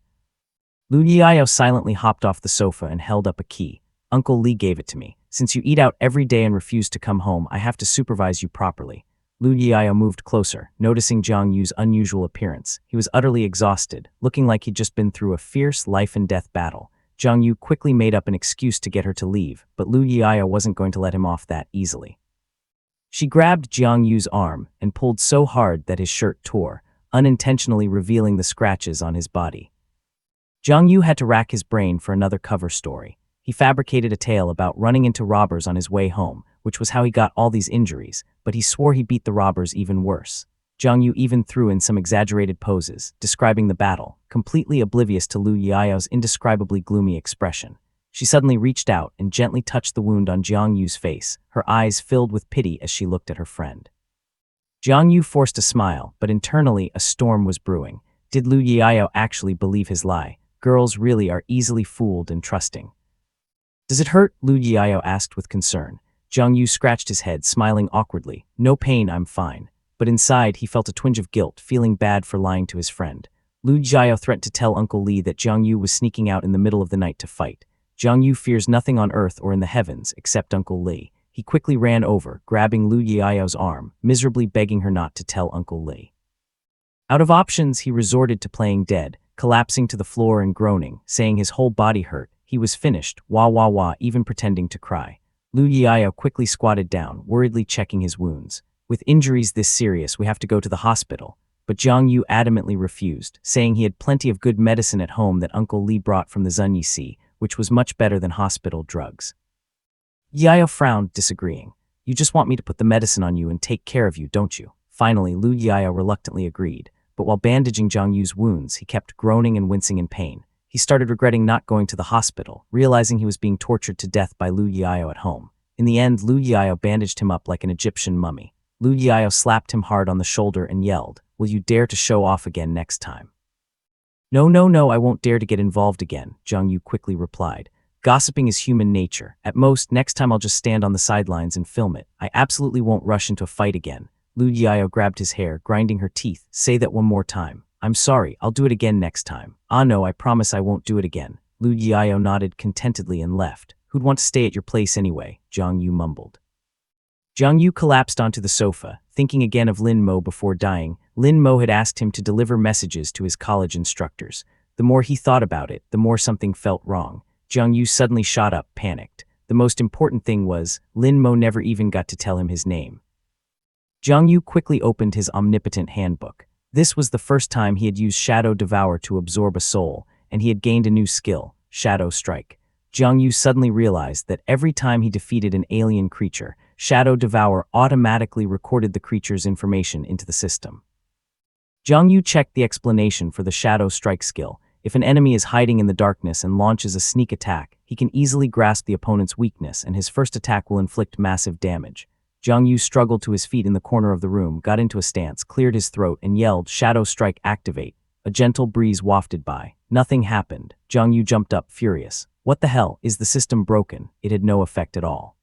Lu Yiao silently hopped off the sofa and held up a key. "Uncle Li gave it to me. Since you eat out every day and refuse to come home, I have to supervise you properly." Lu Yiao moved closer, noticing Jiang Yu's unusual appearance. He was utterly exhausted, looking like he'd just been through a fierce life-and-death battle. Jiang Yu quickly made up an excuse to get her to leave, but Lu Yiao wasn't going to let him off that easily. She grabbed Jiang Yu's arm and pulled so hard that his shirt tore, unintentionally revealing the scratches on his body. Jiang Yu had to rack his brain for another cover story. He fabricated a tale about running into robbers on his way home, which was how he got all these injuries, but he swore he beat the robbers even worse. Jiang Yu even threw in some exaggerated poses, describing the battle, completely oblivious to Lu Yiao's indescribably gloomy expression. She suddenly reached out and gently touched the wound on Jiang Yu's face, her eyes filled with pity as she looked at her friend. Jiang Yu forced a smile, but internally a storm was brewing. Did Lu Yiao actually believe his lie? Girls really are easily fooled and trusting. "Does it hurt?" Lu Yiao asked with concern. Jiang Yu scratched his head, smiling awkwardly. "No pain, I'm fine." But inside, he felt a twinge of guilt, feeling bad for lying to his friend. Lu Jiao threatened to tell Uncle Li that Jiang Yu was sneaking out in the middle of the night to fight. Jiang Yu fears nothing on earth or in the heavens except Uncle Li. He quickly ran over, grabbing Lu Jiao's arm, miserably begging her not to tell Uncle Li. Out of options, he resorted to playing dead, collapsing to the floor and groaning, saying his whole body hurt. He was finished, wah wah wah, even pretending to cry. Lu Jiao quickly squatted down, worriedly checking his wounds. With injuries this serious, we have to go to the hospital. But Jiang Yu adamantly refused, saying he had plenty of good medicine at home that Uncle Li brought from the Zunyi Sea, which was much better than hospital drugs. Jiao frowned, disagreeing. You just want me to put the medicine on you and take care of you, don't you? Finally, Lu Jiao reluctantly agreed, but while bandaging Jiang Yu's wounds, he kept groaning and wincing in pain. He started regretting not going to the hospital, realizing he was being tortured to death by Lu Jiao at home. In the end, Lu Jiao bandaged him up like an Egyptian mummy. Lu Jiao slapped him hard on the shoulder and yelled, "Will you dare to show off again next time?" No, I won't dare to get involved again," Jiang Yu quickly replied. Gossiping is human nature. At most, next time I'll just stand on the sidelines and film it. I absolutely won't rush into a fight again. Lu Jiao grabbed his hair, grinding her teeth. Say that one more time. I'm sorry, I'll do it again next time. Ah no, I promise I won't do it again. Lu Jiao nodded contentedly and left. Who'd want to stay at your place anyway? Jiang Yu mumbled. Jiang Yu collapsed onto the sofa, thinking again of Lin Mo before dying. Lin Mo had asked him to deliver messages to his college instructors. The more he thought about it, the more something felt wrong. Jiang Yu suddenly shot up, panicked. The most important thing was, Lin Mo never even got to tell him his name. Jiang Yu quickly opened his omnipotent handbook. This was the first time he had used Shadow Devour to absorb a soul, and he had gained a new skill, Shadow Strike. Jiang Yu suddenly realized that every time he defeated an alien creature, Shadow Devour automatically recorded the creature's information into the system. Jiang Yu checked the explanation for the Shadow Strike skill. If an enemy is hiding in the darkness and launches a sneak attack, he can easily grasp the opponent's weakness, and his first attack will inflict massive damage. Jiang Yu struggled to his feet in the corner of the room, got into a stance, cleared his throat, and yelled, "Shadow Strike activate." A gentle breeze wafted by. Nothing happened. Jiang Yu jumped up, furious. What the hell? Is the system broken? It had no effect at all.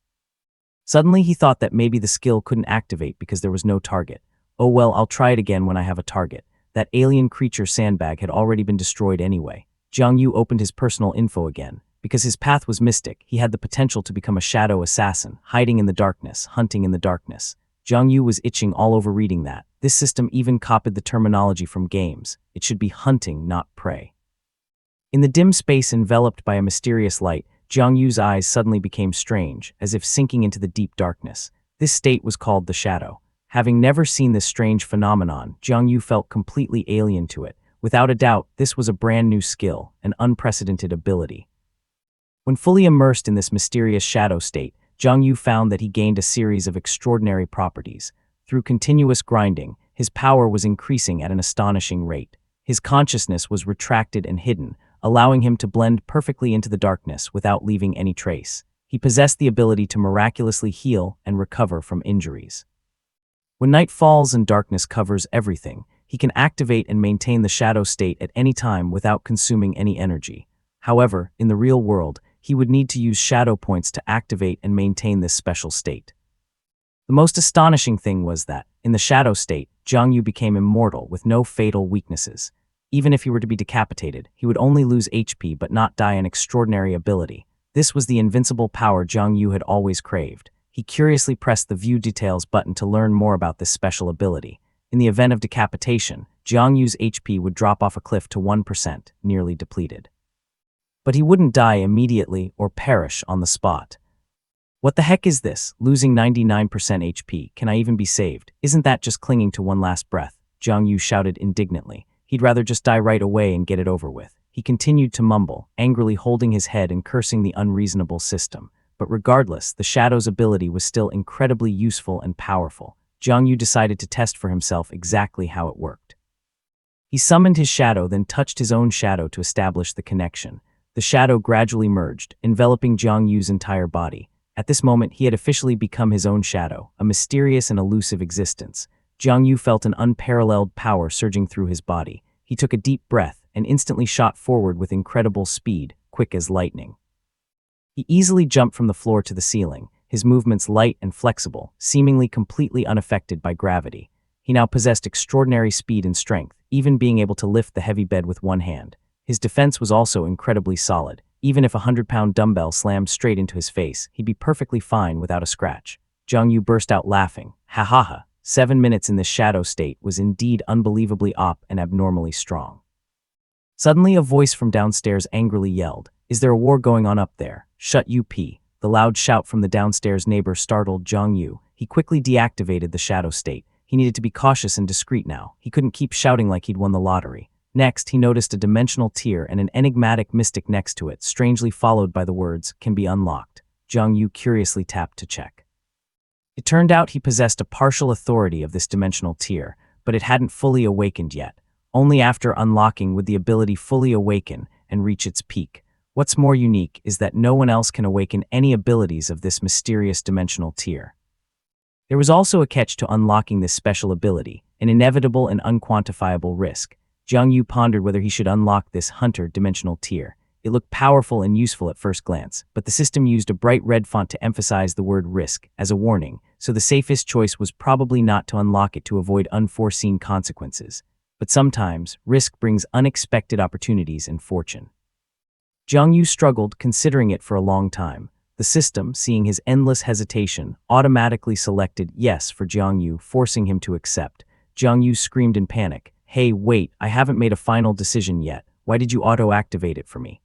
Suddenly he thought that maybe the skill couldn't activate because there was no target. Oh well, I'll try it again when I have a target. That alien creature sandbag had already been destroyed anyway. Jiang Yu opened his personal info again. Because his path was mystic, he had the potential to become a shadow assassin, hiding in the darkness, hunting in the darkness. Jiang Yu was itching all over reading that. This system even copied the terminology from games. It should be hunting, not prey. In the dim space enveloped by a mysterious light, Jiang Yu's eyes suddenly became strange, as if sinking into the deep darkness. This state was called the shadow. Having never seen this strange phenomenon, Jiang Yu felt completely alien to it. Without a doubt, this was a brand new skill, an unprecedented ability. When fully immersed in this mysterious shadow state, Jiang Yu found that he gained a series of extraordinary properties. Through continuous grinding, his power was increasing at an astonishing rate. His consciousness was retracted and hidden, allowing him to blend perfectly into the darkness without leaving any trace. He possessed the ability to miraculously heal and recover from injuries. When night falls and darkness covers everything, he can activate and maintain the shadow state at any time without consuming any energy. However, in the real world, he would need to use shadow points to activate and maintain this special state. The most astonishing thing was that, in the shadow state, Jiang Yu became immortal with no fatal weaknesses. Even if he were to be decapitated, he would only lose HP but not die, an extraordinary ability. This was the invincible power Jiang Yu had always craved. He curiously pressed the View Details button to learn more about this special ability. In the event of decapitation, Jiang Yu's HP would drop off a cliff to 1%, nearly depleted. But he wouldn't die immediately or perish on the spot. What the heck is this? Losing 99% HP, can I even be saved? Isn't that just clinging to one last breath? Jiang Yu shouted indignantly. He'd rather just die right away and get it over with. He continued to mumble, angrily holding his head and cursing the unreasonable system. But regardless, the Shadow's ability was still incredibly useful and powerful. Jiang Yu decided to test for himself exactly how it worked. He summoned his shadow, then touched his own shadow to establish the connection. The shadow gradually merged, enveloping Jiang Yu's entire body. At this moment, he had officially become his own shadow, a mysterious and elusive existence. Jiang Yu felt an unparalleled power surging through his body. He took a deep breath and instantly shot forward with incredible speed, quick as lightning. He easily jumped from the floor to the ceiling, his movements light and flexible, seemingly completely unaffected by gravity. He now possessed extraordinary speed and strength, even being able to lift the heavy bed with one hand. His defense was also incredibly solid. Even if a 100-pound dumbbell slammed straight into his face, he'd be perfectly fine without a scratch. Jiang Yu burst out laughing. Ha ha ha. 7 minutes in this shadow state was indeed unbelievably op and abnormally strong. Suddenly a voice from downstairs angrily yelled, "Is there a war going on up there? Shut up." The loud shout from the downstairs neighbor startled Jiang Yu. He quickly deactivated the shadow state. He needed to be cautious and discreet now. He couldn't keep shouting like he'd won the lottery. Next, he noticed a dimensional tier and an enigmatic mystic next to it, strangely followed by the words, "Can be unlocked." Jiang Yu curiously tapped to check. It turned out he possessed a partial authority of this dimensional tier, but it hadn't fully awakened yet. Only after unlocking would the ability fully awaken and reach its peak. What's more unique is that no one else can awaken any abilities of this mysterious dimensional tier. There was also a catch to unlocking this special ability, an inevitable and unquantifiable risk. Jiang Yu pondered whether he should unlock this hunter dimensional tier. It looked powerful and useful at first glance, but the system used a bright red font to emphasize the word risk as a warning, so the safest choice was probably not to unlock it to avoid unforeseen consequences. But sometimes, risk brings unexpected opportunities and fortune. Jiang Yu struggled, considering it for a long time. The system, seeing his endless hesitation, automatically selected yes for Jiang Yu, forcing him to accept. Jiang Yu screamed in panic, "Hey, wait, I haven't made a final decision yet. Why did you auto-activate it for me?"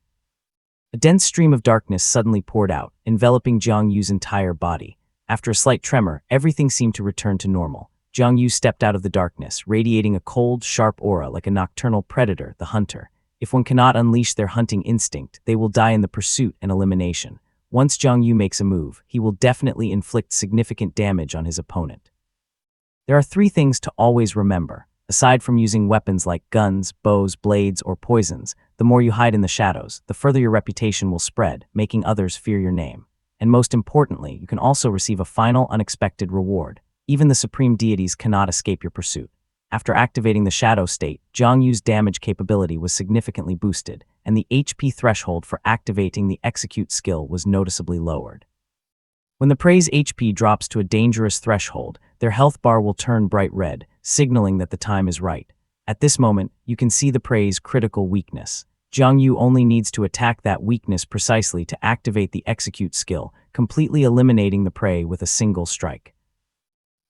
A dense stream of darkness suddenly poured out, enveloping Jiang Yu's entire body. After a slight tremor, everything seemed to return to normal. Jiang Yu stepped out of the darkness, radiating a cold, sharp aura like a nocturnal predator, the hunter. If one cannot unleash their hunting instinct, they will die in the pursuit and elimination. Once Jiang Yu makes a move, he will definitely inflict significant damage on his opponent. There are 3 things to always remember. Aside from using weapons like guns, bows, blades, or poisons, the more you hide in the shadows, the further your reputation will spread, making others fear your name. And most importantly, you can also receive a final unexpected reward. Even the supreme deities cannot escape your pursuit. After activating the shadow state, Jiang Yu's damage capability was significantly boosted, and the HP threshold for activating the execute skill was noticeably lowered. When the prey's HP drops to a dangerous threshold, their health bar will turn bright red, signaling that the time is right. At this moment, you can see the prey's critical weakness. Jiang Yu only needs to attack that weakness precisely to activate the execute skill, completely eliminating the prey with a single strike.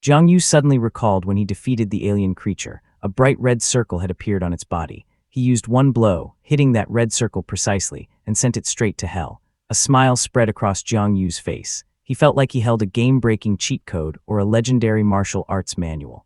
Jiang Yu suddenly recalled when he defeated the alien creature. A bright red circle had appeared on its body. He used one blow, hitting that red circle precisely, and sent it straight to hell. A smile spread across Jiang Yu's face. He felt like he held a game-breaking cheat code or a legendary martial arts manual.